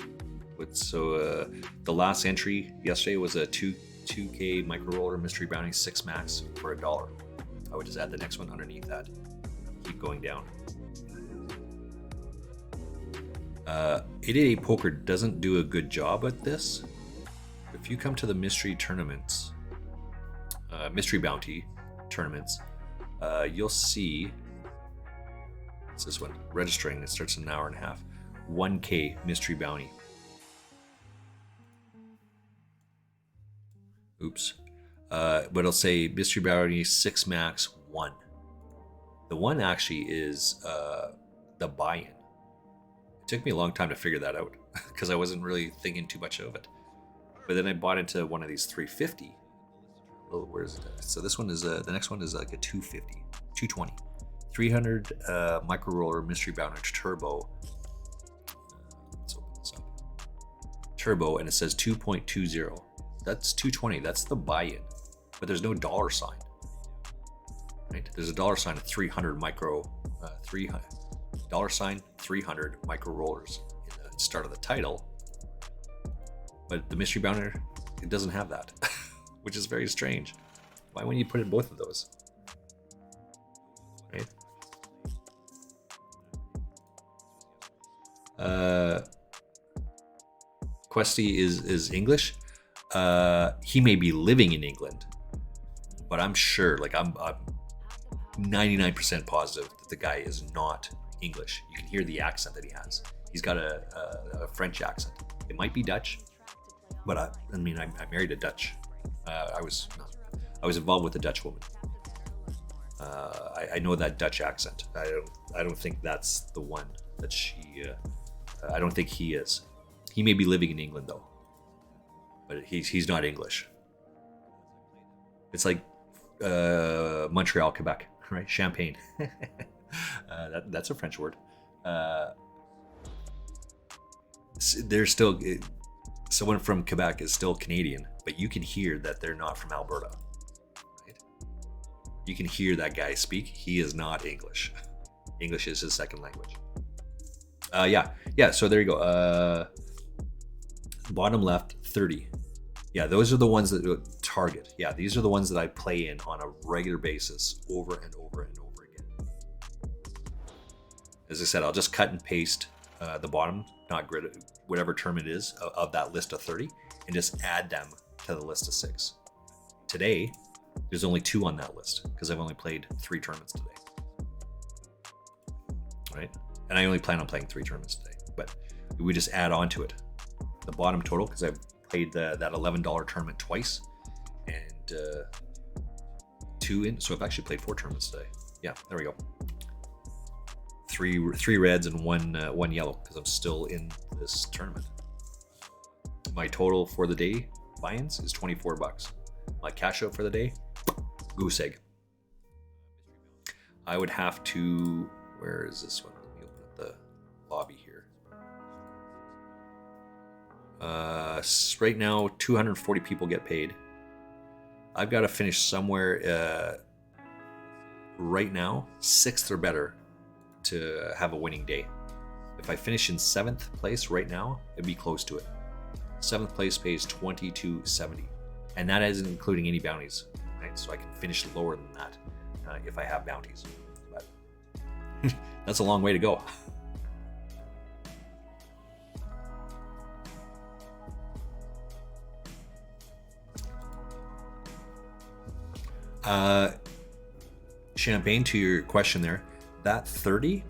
So the last entry yesterday was a 2K micro roller mystery bounty 6 max for $1. I would just add the next one underneath that. Keep going down. 888 Poker doesn't do a good job at this. If you come to the mystery tournaments, mystery bounty tournaments, you'll see, it's this one, registering. It starts in an hour and a half. 1K mystery bounty. Oops. But it'll say mystery bounty 6 max 1. The 1 actually is the buy-in. It took me a long time to figure that out because I wasn't really thinking too much of it. But then I bought into one of these 350. Oh, where is it? So this one is the next one is like a 250, 220, 300 micro roller mystery bounty turbo. Let's open this up. Turbo, and it says 2.20. That's 220. That's the buy-in, but there's no dollar sign. Right? There's a dollar sign of 300 micro, $300 micro rollers in the start of the title, but the mystery bounty, it doesn't have that, which is very strange. Why wouldn't you put in both of those? Right? Questy is English. He may be living in England, but I'm sure, like I'm 99% positive that the guy is not English. You can hear the accent that he has. He's got a French accent. It might be Dutch, but I married a Dutch. I was involved with a Dutch woman. I know that Dutch accent. I don't think that's the one that she. I don't think he is. He may be living in England though, but he's not English. It's like Montreal, Quebec, right? Champagne. That's a French word. There's still someone from Quebec is still Canadian, but you can hear that they're not from Alberta. Right? You can hear that guy speak. He is not English. English is his second language. Yeah. So there you go. Bottom left, 30. Yeah, those are the ones that target. Yeah, these are the ones that I play in on a regular basis over and over and over again. As I said, I'll just cut and paste the bottom, not grid, whatever term it is of that list of 30, and just add them to the list of 6. Today, there's only 2 on that list because I've only played 3 tournaments today. Right? And I only plan on playing 3 tournaments today, but we just add on to it. The bottom total, because I've played that $11 tournament twice, and 2 in, so I've actually played 4 tournaments today. Yeah, there we go. 3 reds and one yellow because I'm still in this tournament. My total for the day buy-ins is $24. My cash out for the day, goose egg. I would have to. Where is this one? Let me open up the lobby here. Right now, 240 people get paid. I've got to finish somewhere right now, 6th or better to have a winning day. If I finish in 7th place right now, it'd be close to it. Seventh place pays $22.70, and that isn't including any bounties, right? So I can finish lower than that if I have bounties, but that's a long way to go. Champagne, to your question there, that 30,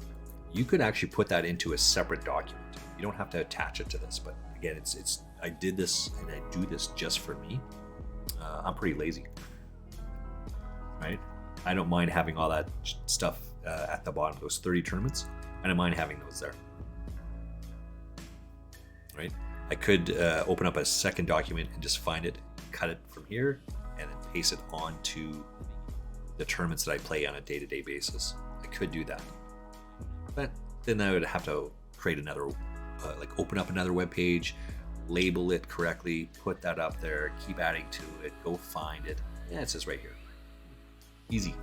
you could actually put that into a separate document. You don't have to attach it to this, but again, it's I did this and I do this just for me. I'm pretty lazy, right? I don't mind having all that stuff at the bottom, those 30 tournaments. I don't mind having those there, right? I could open up a second document and just find it, cut it from here, and then paste it onto the tournaments that I play on a day-to-day basis. I could do that, but then I would have to create another, like open up another web page, label it correctly, put that up there, keep adding to it, go find it. Yeah, it says right here. Easy.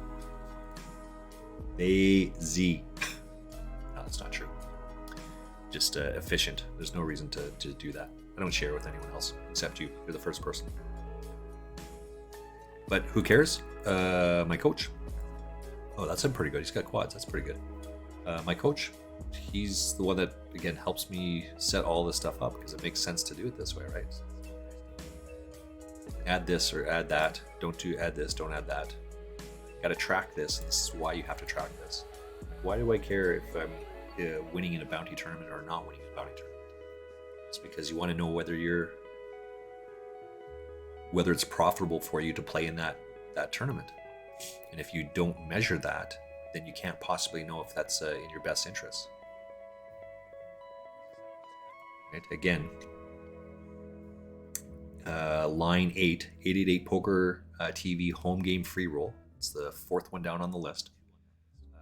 Lazy. No, that's not true. Just efficient. There's no reason to do that. I don't share with anyone else except you. You're the first person. But who cares? My coach. Oh, that's pretty good. He's got quads. That's pretty good. My coach, he's the one that, again, helps me set all this stuff up because it makes sense to do it this way, right? Add this or add that. Don't add this, don't add that. Got to track this. This is why you have to track this. Why do I care if I'm winning in a bounty tournament or not winning in a bounty tournament? It's because you want to know whether it's profitable for you to play in that tournament. And if you don't measure that, then you can't possibly know if that's in your best interest. Right? Again, line 888 Poker TV home game free roll. It's the fourth one down on the list.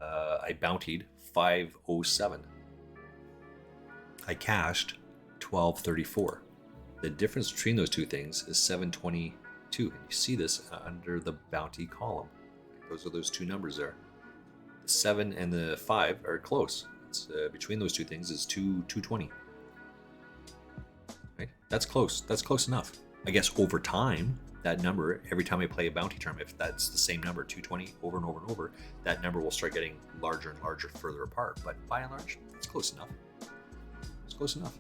I bountied 507. I cashed 1234. The difference between those two things is 722. And you see this under the bounty column. Those are those two numbers there. The 7 and the 5 are close. It's, between those two things is 220. Right? That's close. That's close enough. I guess over time, that number, every time I play a bounty tournament, if that's the same number, 220 over and over and over, that number will start getting larger and larger further apart. But by and large, it's close enough. It's close enough.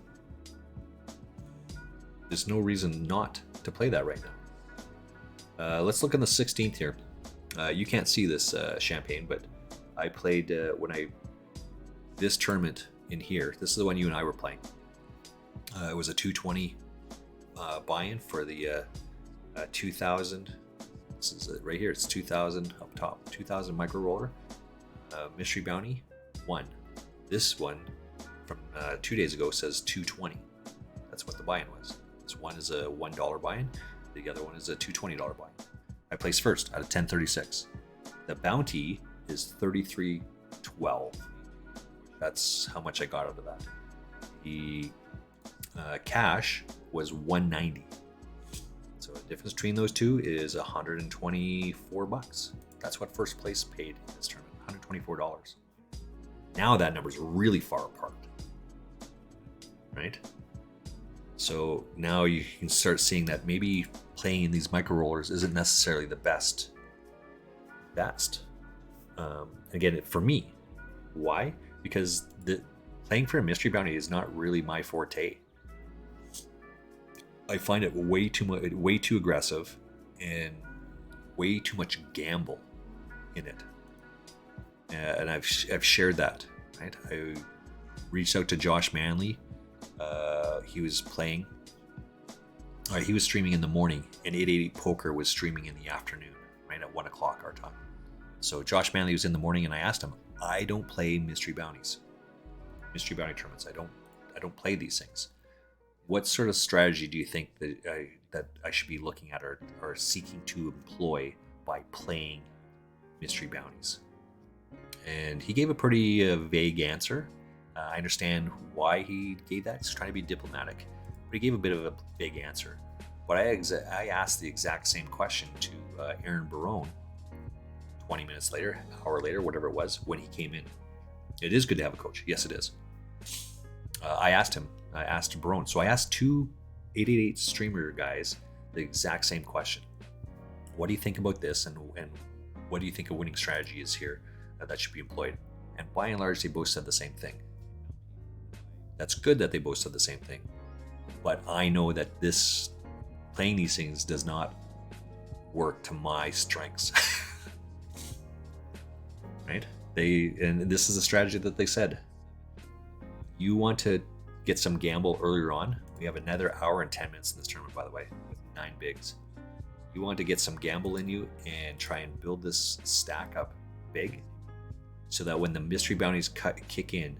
There's no reason not to play that right now. Let's look on the 16th here. You can't see this, Champagne, but I played this tournament in here. This is the one you and I were playing. It was a 220 buy-in for the 2000. This is it right here. It's 2000 up top. 2000 micro roller. Mystery bounty 1. This one from 2 days ago says 220. That's what the buy-in was. This one is a $1 buy-in. The other one is a $220 buy-in. I placed first out of 1036. The bounty is 3312. That's how much I got out of that. The cash was 190. So the difference between those two is $124. That's what first place paid in this tournament, $124. Now that number is really far apart, right? So now you can start seeing that maybe playing in these micro rollers isn't necessarily the best. Again, for me, why? Because playing for a mystery bounty is not really my forte. I find it way too aggressive, and way too much gamble in it. And I've shared that. Right? I reached out to Josh Manley. He was playing. He was streaming in the morning, and 888 Poker was streaming in the afternoon, right at 1 o'clock our time. So Josh Manley was in the morning, and I asked him, I don't play mystery bounties, mystery bounty tournaments. I don't play these things. What sort of strategy do you think that I should be looking at or seeking to employ by playing mystery bounties? And he gave a pretty vague answer. I understand why he gave that. He's trying to be diplomatic, but he gave a bit of a vague answer. But I asked the exact same question to Aaron Barone 20 minutes later, an hour later, whatever it was, when he came in. It is good to have a coach. Yes, it is. I asked Barone. So I asked two 888 streamer guys the exact same question. What do you think about this, and what do you think a winning strategy is here that should be employed? And by and large, they both said the same thing. That's good that they both said the same thing, but I know that playing these things does not work to my strengths. Right? And this is a strategy that they said. You want to get some gamble earlier on. We have another hour and 10 minutes in this tournament, by the way, with 9 bigs. You want to get some gamble in you and try and build this stack up big, so that when the mystery bounties kick in,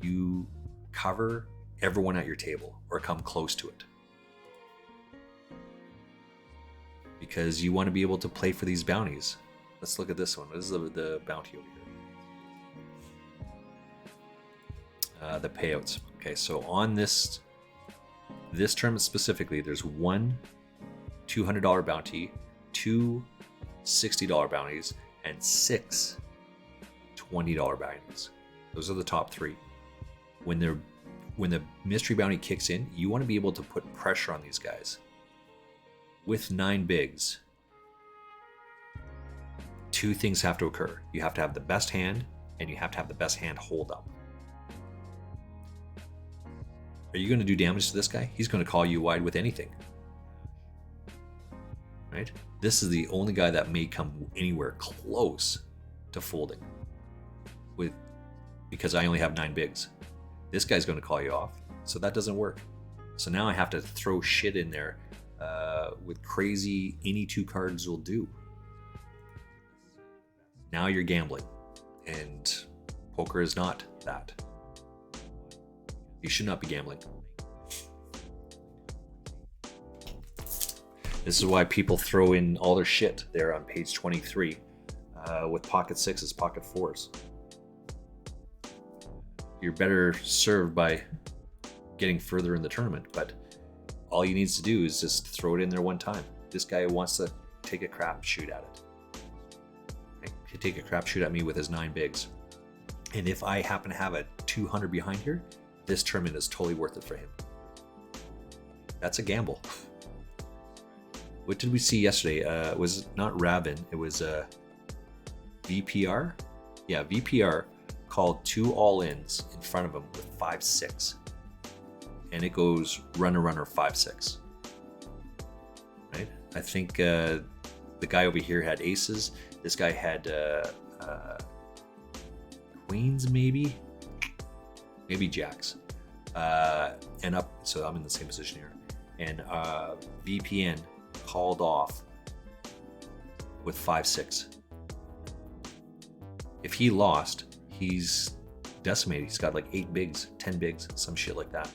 you cover everyone at your table or come close to it. Because you want to be able to play for these bounties. Let's look at this one. This is the bounty over here. The payouts. Okay, so on this tournament specifically, there's one $200 bounty, two $60 bounties, and 6 $20 bounties. Those are the top 3. When the mystery bounty kicks in, you want to be able to put pressure on these guys. With 9 bigs, 2 things have to occur. You have to have the best hand, and you have to have the best hand hold up. Are you going to do damage to this guy? He's going to call you wide with anything. Right? This is the only guy that may come anywhere close to folding because I only have 9 bigs. This guy's going to call you off, so that doesn't work. So now I have to throw shit in there with crazy any 2 cards will do. Now you're gambling, and poker is not that. You should not be gambling. This is why people throw in all their shit there on page 23 with pocket 6s, pocket 4s. You're better served by getting further in the tournament, but all you need to do is just throw it in there one time. This guy wants to take a crap shoot at it. He'll take a crap shoot at me with his 9 bigs. And if I happen to have a 200 behind here, this tournament is totally worth it for him. That's a gamble. What did we see yesterday? It was not Rabin, it was VPR. Yeah, VPR called 2 all-ins in front of him with 5-6. And it goes runner 5-6. Right? I think the guy over here had aces. This guy had queens, maybe jacks. And up, so I'm in the same position here. And VPN called off with 5-6. If he lost, he's decimated. He's got like 8 bigs, 10 bigs, some shit like that.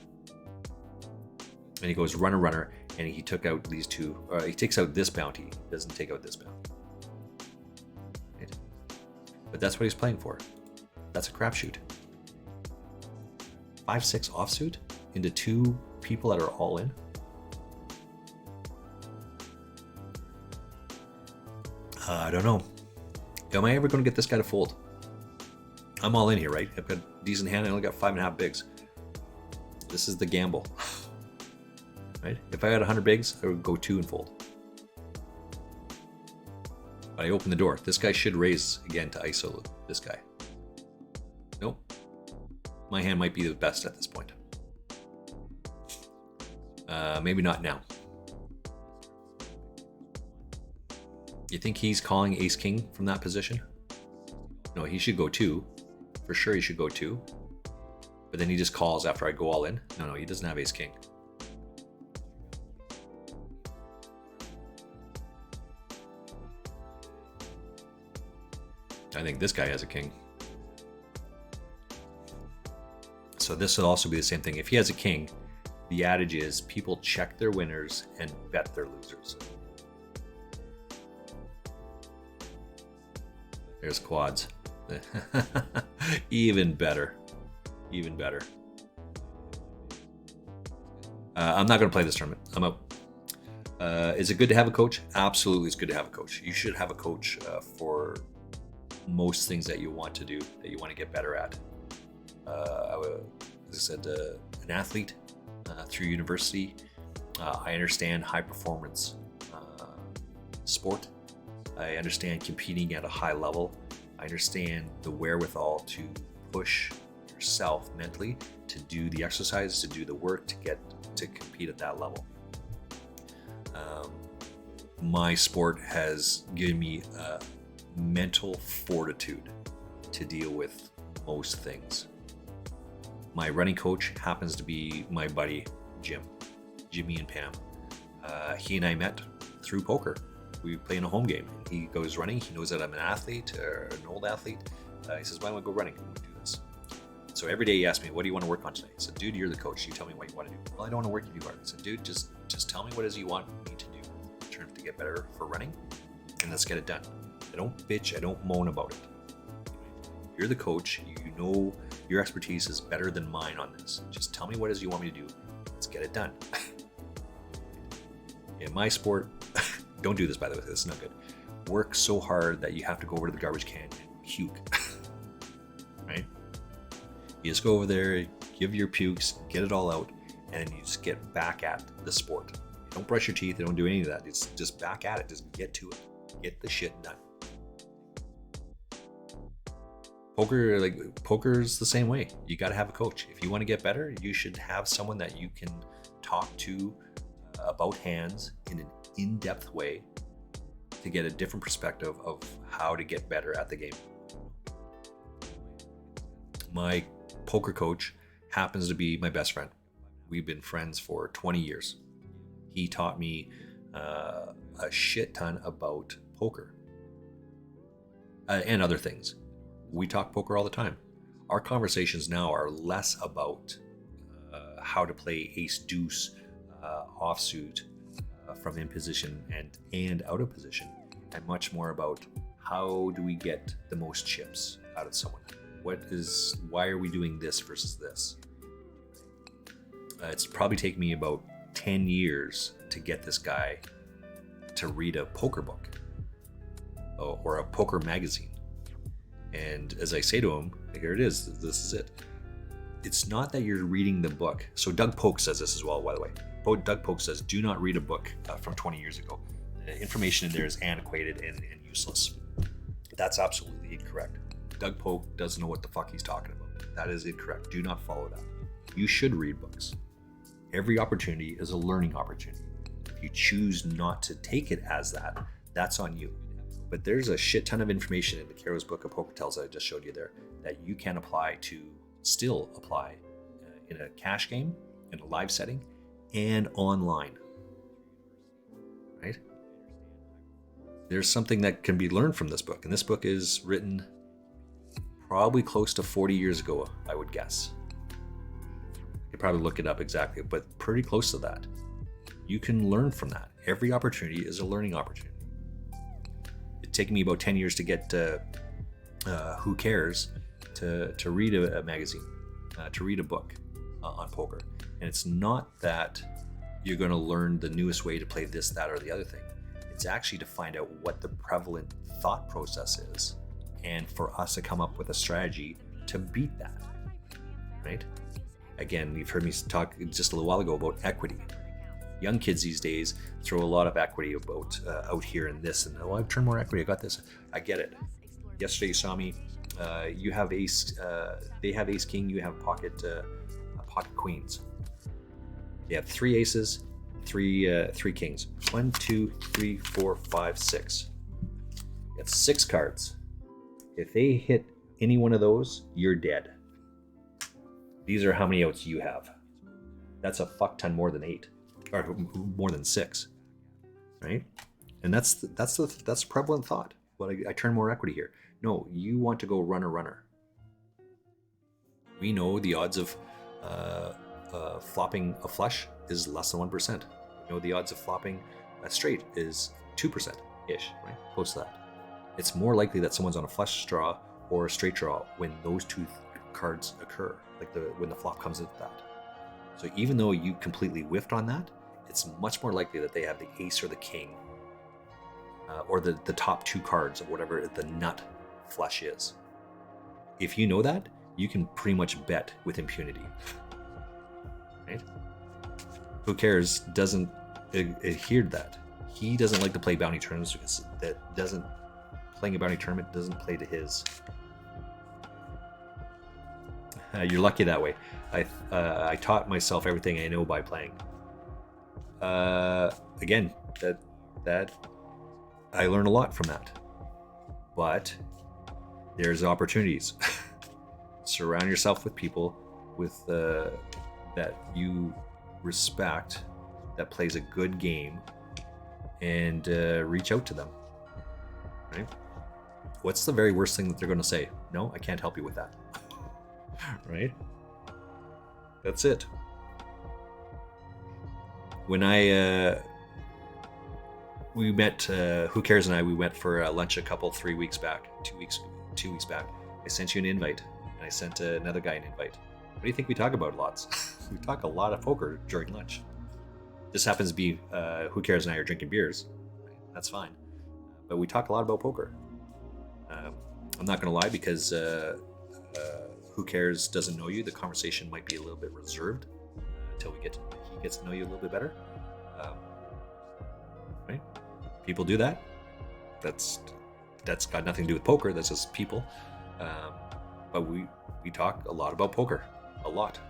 And he goes runner, and he took out these 2. He takes out this bounty, doesn't take out this bounty. Right? But that's what he's playing for. That's a crapshoot. 5-6 offsuit into 2 people that are all in. I don't know. Am I ever going to get this guy to fold? I'm all in here, right? I've got a decent hand. I only got 5.5 bigs. This is the gamble. Right? If I had 100 bigs, I would go 2 and fold. But I open the door. This guy should raise again to ISO this guy. Nope. My hand might be the best at this point. Maybe not now. You think he's calling ace king from that position? No, he should go 2. For sure he should go 2. But then he just calls after I go all in. No, he doesn't have ace king. I think this guy has a king. So this would also be the same thing. If he has a king, the adage is people check their winners and bet their losers. There's quads. Even better. Even better. I'm not going to play this tournament. I'm out. Is it good to have a coach? Absolutely, it's good to have a coach. You should have a coach for most things that you want to do, that you want to get better at. As I said, an athlete through university, I understand high performance sport. I understand competing at a high level. I understand the wherewithal to push yourself mentally to do the exercise, to do the work, to compete at that level. My sport has given me mental fortitude to deal with most things. My running coach happens to be my buddy Jimmy and Pam. He and I met through poker. We play in a home game. He goes running. He knows that I'm an athlete, or an old athlete. He says, "Why don't we go running? We do this." So every day he asks me, "What do you want to work on today?" I said, "Dude, you're the coach. You tell me what you want to do." "Well, I don't want to work you too hard." I said, "Dude, just tell me what it is you want me to do in terms to get better for running, and let's get it done. I don't bitch. I don't moan about it. You're the coach. You know your expertise is better than mine on this. Just tell me what it is you want me to do. Let's get it done." In my sport, don't do this, by the way. This is not good. Work so hard that you have to go over to the garbage can and puke. Right? You just go over there, give your pukes, get it all out, and then you just get back at the sport. Don't brush your teeth. Don't do any of that. It's just back at it. Just get to it. Get the shit done. Poker's the same way. You got to have a coach. If you want to get better, you should have someone that you can talk to about hands in an in-depth way to get a different perspective of how to get better at the game. My poker coach happens to be my best friend. We've been friends for 20 years. He taught me a shit ton about poker and other things. We talk poker all the time. Our conversations now are less about how to play ace deuce offsuit from in position and out of position, and much more about how do we get the most chips out of someone. Why are we doing this versus this? It's probably taken me about 10 years to get this guy to read a poker book or a poker magazine. And as I say to him, here it is, this is it. It's not that you're reading the book. So Doug Polk says this as well, by the way. Doug Polk says, do not read a book from 20 years ago. The information in there is antiquated and useless. That's absolutely incorrect. Doug Polk doesn't know what the fuck he's talking about. That is incorrect. Do not follow that. You should read books. Every opportunity is a learning opportunity. If you choose not to take it as that, that's on you. But there's a shit ton of information in the Caro's Book of Poker Tells that I just showed you there that you can still apply in a cash game, in a live setting, and online. Right? There's something that can be learned from this book, and this book is written probably close to 40 years ago, I would guess. You could probably look it up exactly, but pretty close to that. You can learn from that. Every opportunity is a learning opportunity. It's taken me about 10 years to get Who Cares to read a magazine, to read a book on poker. And it's not that you're going to learn the newest way to play this, that, or the other thing. It's actually to find out what the prevalent thought process is, and for us to come up with a strategy to beat that, right? Again, you've heard me talk just a little while ago about equity. Young kids these days throw a lot of equity about out here in this, and I've turned more equity, I got this. I get it. Yesterday you saw me, you have ace, they have ace king, you have pocket queens. You have 3 aces, 3 kings. 1, 2, 3, 4, 5, 6. You have 6 cards. If they hit any one of those, you're dead. These are how many outs you have. That's a fuck ton more than 8, or more than 6, right? And that's the prevalent thought. Well, I turn more equity here. No, you want to go runner. We know the odds of flopping a flush is less than 1%. We know the odds of flopping a straight is 2%-ish, right? Close to that. It's more likely that someone's on a flush draw or a straight draw when those 2 cards occur, like when the flop comes into that. So even though you completely whiffed on that, it's much more likely that they have the ace or the king, or the top 2 cards of whatever the nut flush is. If you know that, you can pretty much bet with impunity. Right? Who Cares doesn't adhere to that. He doesn't like to play bounty tournaments because playing a bounty tournament doesn't play to his. You're lucky that way. I taught myself everything I know by playing. Again, that I learned a lot from that. But there's opportunities. Surround yourself with people with that you respect, that plays a good game, and reach out to them. Right? What's the very worst thing that they're going to say? No, I can't help you with that. Right? That's it. When we met, Who Cares and we went for lunch a couple 2 weeks back. I sent you an invite, and I sent another guy an invite. What do you think we talk about lots? We talk a lot of poker during lunch. This happens to be Who Cares and I are drinking beers. That's fine. But we talk a lot about poker. I'm not going to lie, because Who Cares doesn't know you. The conversation might be a little bit reserved until he gets to know you a little bit better. Right? People do that. That's got nothing to do with poker. That's just people. But we talk a lot about poker. A lot.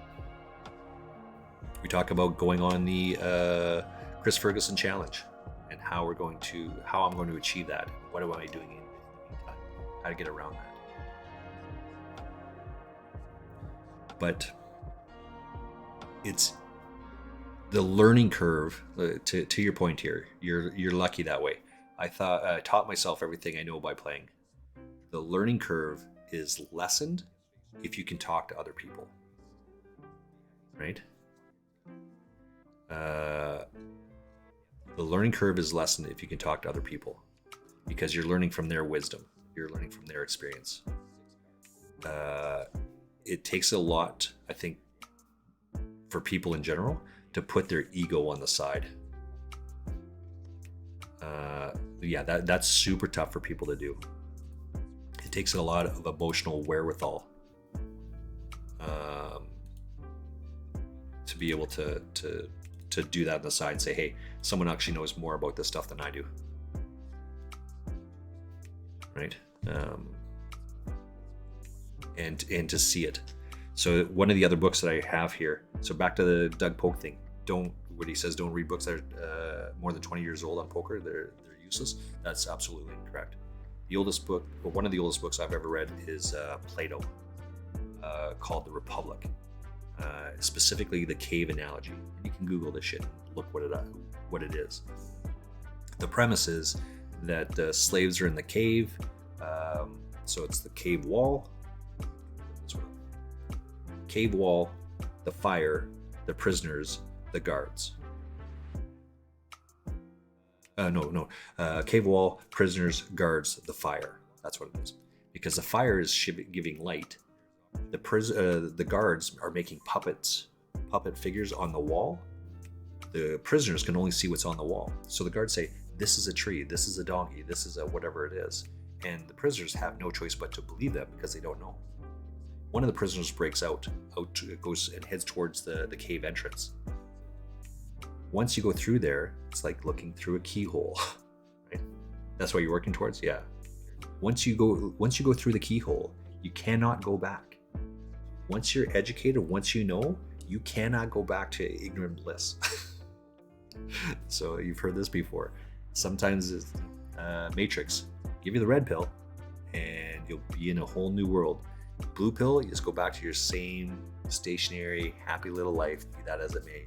We talk about going on the Chris Ferguson challenge and how I'm going to achieve that. What am I doing in the meantime? How to get around that. But it's the learning curve. To your point here, you're lucky that way. I taught myself everything I know by playing. The learning curve is lessened if you can talk to other people. Right? The learning curve is lessened if you can talk to other people, because you're learning from their wisdom. You're learning from their experience. It takes a lot, I think, for people in general to put their ego on the side. That's super tough for people to do. It takes a lot of emotional wherewithal to be able to do that on the side and say, hey, someone actually knows more about this stuff than I do. Right? And to see it. So one of the other books that I have here, so back to the Doug Polk thing, what he says, don't read books that are more than 20 years old on poker. They're useless. That's absolutely incorrect. One of the oldest books I've ever read is Plato, called The Republic. Specifically the cave analogy. You can Google this shit and look what it is. The premise is that slaves are in the cave. So it's the cave wall, the fire, the prisoners, the guards. Cave wall, prisoners, guards, the fire. That's what it is. Because the fire is giving light. The guards are making puppet figures on the wall. The prisoners can only see what's on the wall. So the guards say, this is a tree, this is a donkey, this is a whatever it is. And the prisoners have no choice but to believe them because they don't know. One of the prisoners breaks out goes and heads towards the cave entrance. Once you go through there, it's like looking through a keyhole. Right? That's what you're working towards? Yeah. Once you go through the keyhole, you cannot go back. Once you're educated, once you know, you cannot go back to ignorant bliss. So you've heard this before. Sometimes it's Matrix. Give you the red pill and you'll be in a whole new world. Blue pill, you just go back to your same stationary, happy little life, be that as it may.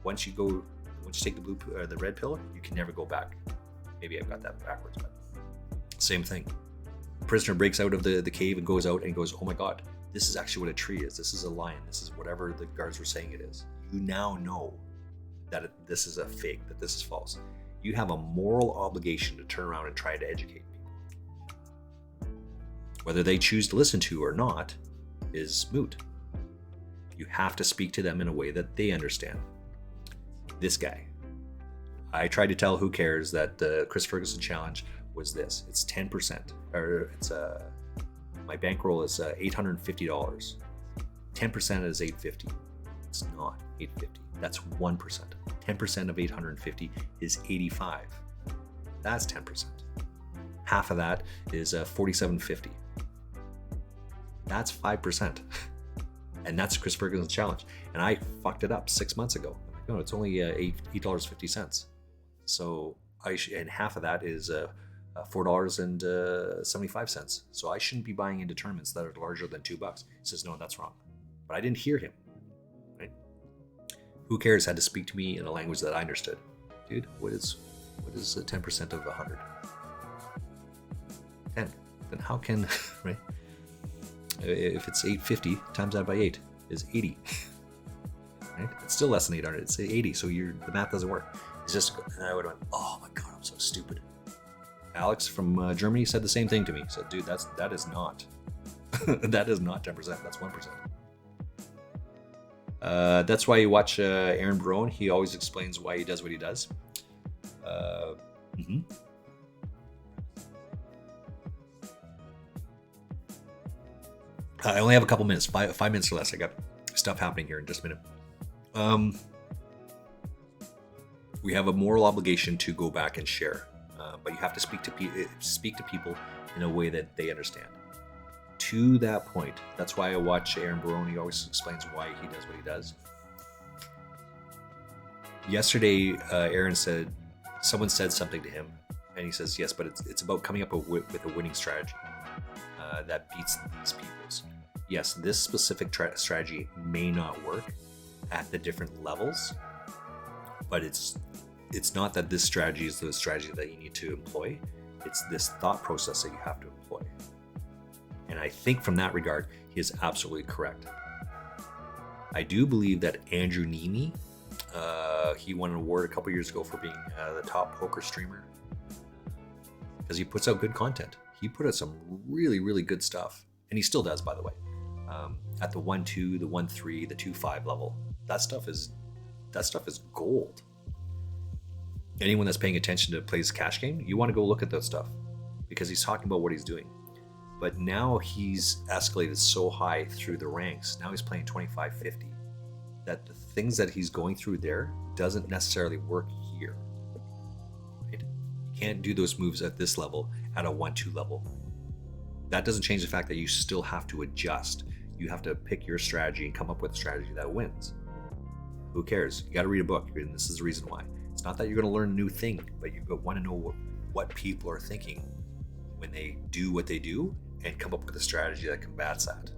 Once you take the red pill, you can never go back. Maybe I've got that backwards, but same thing. The prisoner breaks out of the cave and goes out and goes, oh my God, this is actually what a tree is. This is a lion. This is whatever the guards were saying it is. You now know that this is a fake, that this is false. You have a moral obligation to turn around and try to educate people. Whether they choose to listen to or not is moot. You have to speak to them in a way that they understand. This guy, I tried to tell Who Cares that the Chris Ferguson challenge was this. It's 10%, or it's my bankroll is $850. 10% is $850. It's not 850. That's 1%. 10% of 850 is 85. That's 10%. Half of that is 4750. That's 5%. And that's Chris Ferguson's challenge. And I fucked it up 6 months ago. I'm like, no, it's only $8.50. So and half of that is $4.75. So I shouldn't be buying into tournaments that are larger than $2. He says, no, that's wrong. But I didn't hear him. Right? Who cares? Had to speak to me in a language that I understood. Dude, what is 10% of 100? 10. Then how can, right? If it's 850 times that by 8 is 80. Right? It's still less than 800. It's 80. So the math doesn't work. It's just, and I would have went, oh my God, I'm so stupid. Alex from Germany said the same thing to me. He said, dude, that is not that is not 10%. That's 1%. That's why you watch Aaron Barone. He always explains why he does what he does. I only have a couple minutes, five minutes or less. I got stuff happening here in just a minute. We have a moral obligation to go back and share, but you have to speak to people in a way that they understand. To that point, that's why I watch Aaron Barone. He always explains why he does what he does. Yesterday, Aaron said, someone said something to him, and he says, yes, but it's about coming up with a winning strategy that beats these people's. Yes, this specific strategy may not work at the different levels, but it's not that this strategy is the strategy that you need to employ. It's this thought process that you have to employ. And I think from that regard, he is absolutely correct. I do believe that Andrew Neeme, he won an award a couple years ago for being the top poker streamer because he puts out good content. He put out some really, really good stuff. And he still does, by the way. At the 1-2, the 1-3, the 2-5 level. That stuff is gold. Anyone that's paying attention to plays cash game, you want to go look at that stuff because he's talking about what he's doing. But now he's escalated so high through the ranks. Now he's playing 25-50. That the things that he's going through there doesn't necessarily work here. Right? You can't do those moves at this level at a 1-2 level. That doesn't change the fact that you still have to adjust. You have to pick your strategy and come up with a strategy that wins. Who cares? You got to read a book, and this is the reason why. It's not that you're going to learn a new thing, but you want to know what people are thinking when they do what they do and come up with a strategy that combats that.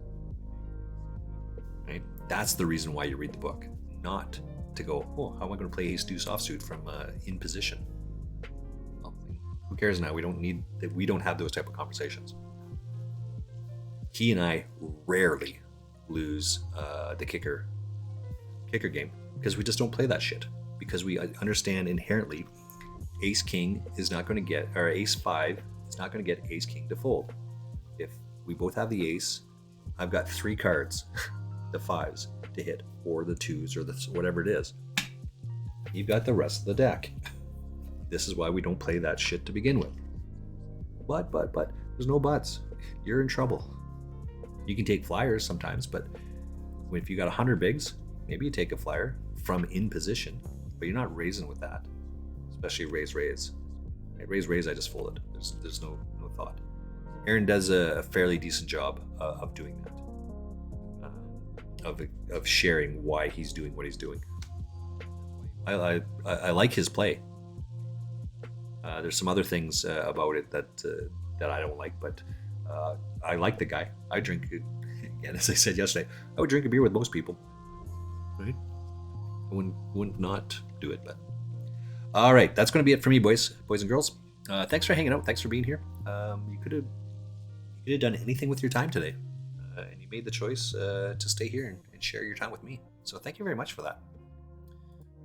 Right? That's the reason why you read the book, not to go, oh, how am I going to play ace deuce offsuit from in position? Well, who cares now? We don't have those type of conversations. He and I rarely lose the kicker game because we just don't play that shit. Because we understand inherently ace king is not going to get, or ace 5 is not going to get ace king to fold. If we both have the ace, I've got 3 cards, the 5s to hit, or the 2s, or whatever it is. You've got the rest of the deck. This is why we don't play that shit to begin with. But there's no buts. You're in trouble. You can take flyers sometimes, but if you got 100 bigs, maybe you take a flyer from in position, but you're not raising with that, especially raise. Raise, I just folded. There's no thought. Aaron does a fairly decent job of doing that, of sharing why he's doing what he's doing. I like his play. There's some other things about it that I don't like, but I like the guy. I drink, again, as I said yesterday, I would drink a beer with most people. Right? I wouldn't not do it, but all right, that's going to be it for me, boys and girls. Thanks for hanging out. Thanks for being here. You could have done anything with your time today, and you made the choice to stay here and share your time with me. So thank you very much for that.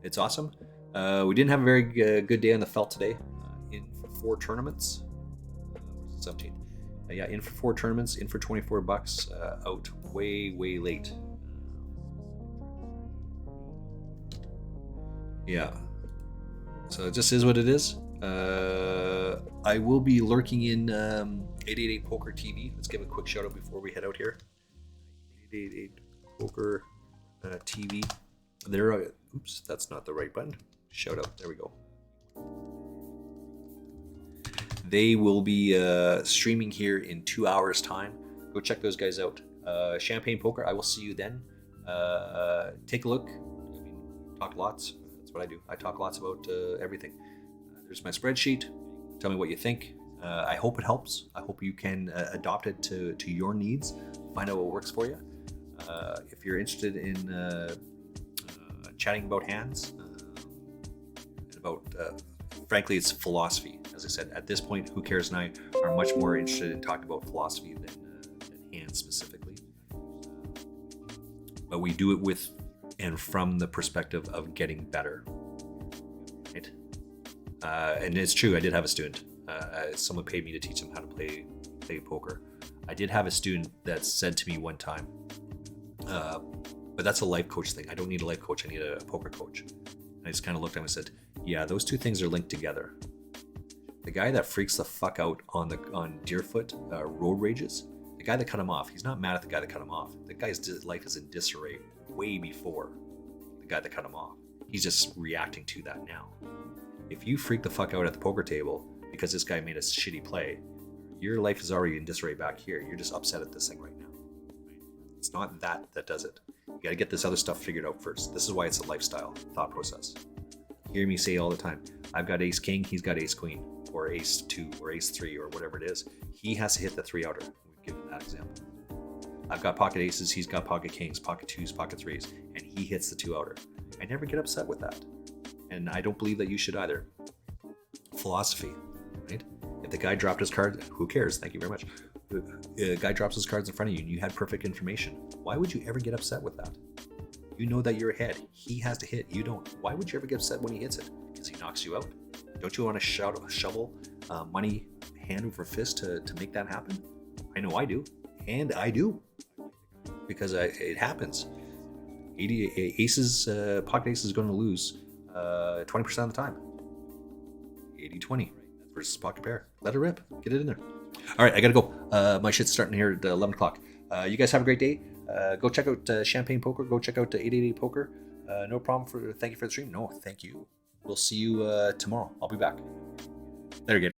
It's awesome. We didn't have a very good day on the felt today. In for 4 tournaments. 17. In for 4 tournaments. In for $24. Out way late. Yeah. So it just is what it is. I will be lurking in 888 Poker TV. Let's give a quick shout out before we head out here. 888 Poker TV. They're oops, that's not the right button. Shout out. There we go. They will be streaming here in 2 hours' time. Go check those guys out. Champagne Poker. I will see you then. Take a look. I mean, talk lots. That's what I do. I talk lots about everything. There's my spreadsheet. Tell me what you think. I hope it helps. I hope you can adopt it to your needs. Find out what works for you. If you're interested in chatting about hands, and about, frankly, it's philosophy. As I said, at this point, Who Cares and I are much more interested in talking about philosophy than hands specifically. But we do it with and from the perspective of getting better. Right? And it's true, I did have a student. Someone paid me to teach them how to play poker. I did have a student that said to me one time, but that's a life coach thing. I don't need a life coach, I need a poker coach. And I just kind of looked at him and said, yeah, those two things are linked together. The guy that freaks the fuck out on Deerfoot road rages, the guy that cut him off, he's not mad at the guy that cut him off. The guy's life is in disarray way before the guy that cut him off. He's just reacting to that now. If you freak the fuck out at the poker table because this guy made a shitty play, your life is already in disarray back here. You're just upset at this thing right now. It's not that does it. You got to get this other stuff figured out first. This is why it's a lifestyle thought process. You hear me say all the time, I've got ace king, he's got ace queen, or ace 2, or ace 3, or whatever it is. He has to hit the 3-outer. We've given that example. I've got pocket aces, he's got pocket kings, pocket 2s, pocket 3s, and he hits the 2-outer. I never get upset with that. And I don't believe that you should either. Philosophy, right? If the guy dropped his card, who cares? Thank you very much. The guy drops his cards in front of you and you had perfect information. Why would you ever get upset with that? You know that you're ahead. He has to hit. You don't. Why would you ever get upset when he hits it? Because he knocks you out. Don't you want to shovel money hand over fist to make that happen? I know I do. And I do. Because it happens. 80 aces, pocket ace is going to lose 20% of the time. 80-20 versus pocket pair. Let it rip. Get it in there. All right, I got to go. My shit's starting here at 11 o'clock. You guys have a great day. Go check out Champagne Poker. Go check out 888 Poker. No problem. Thank you for the stream. No, thank you. We'll see you tomorrow. I'll be back. There you go.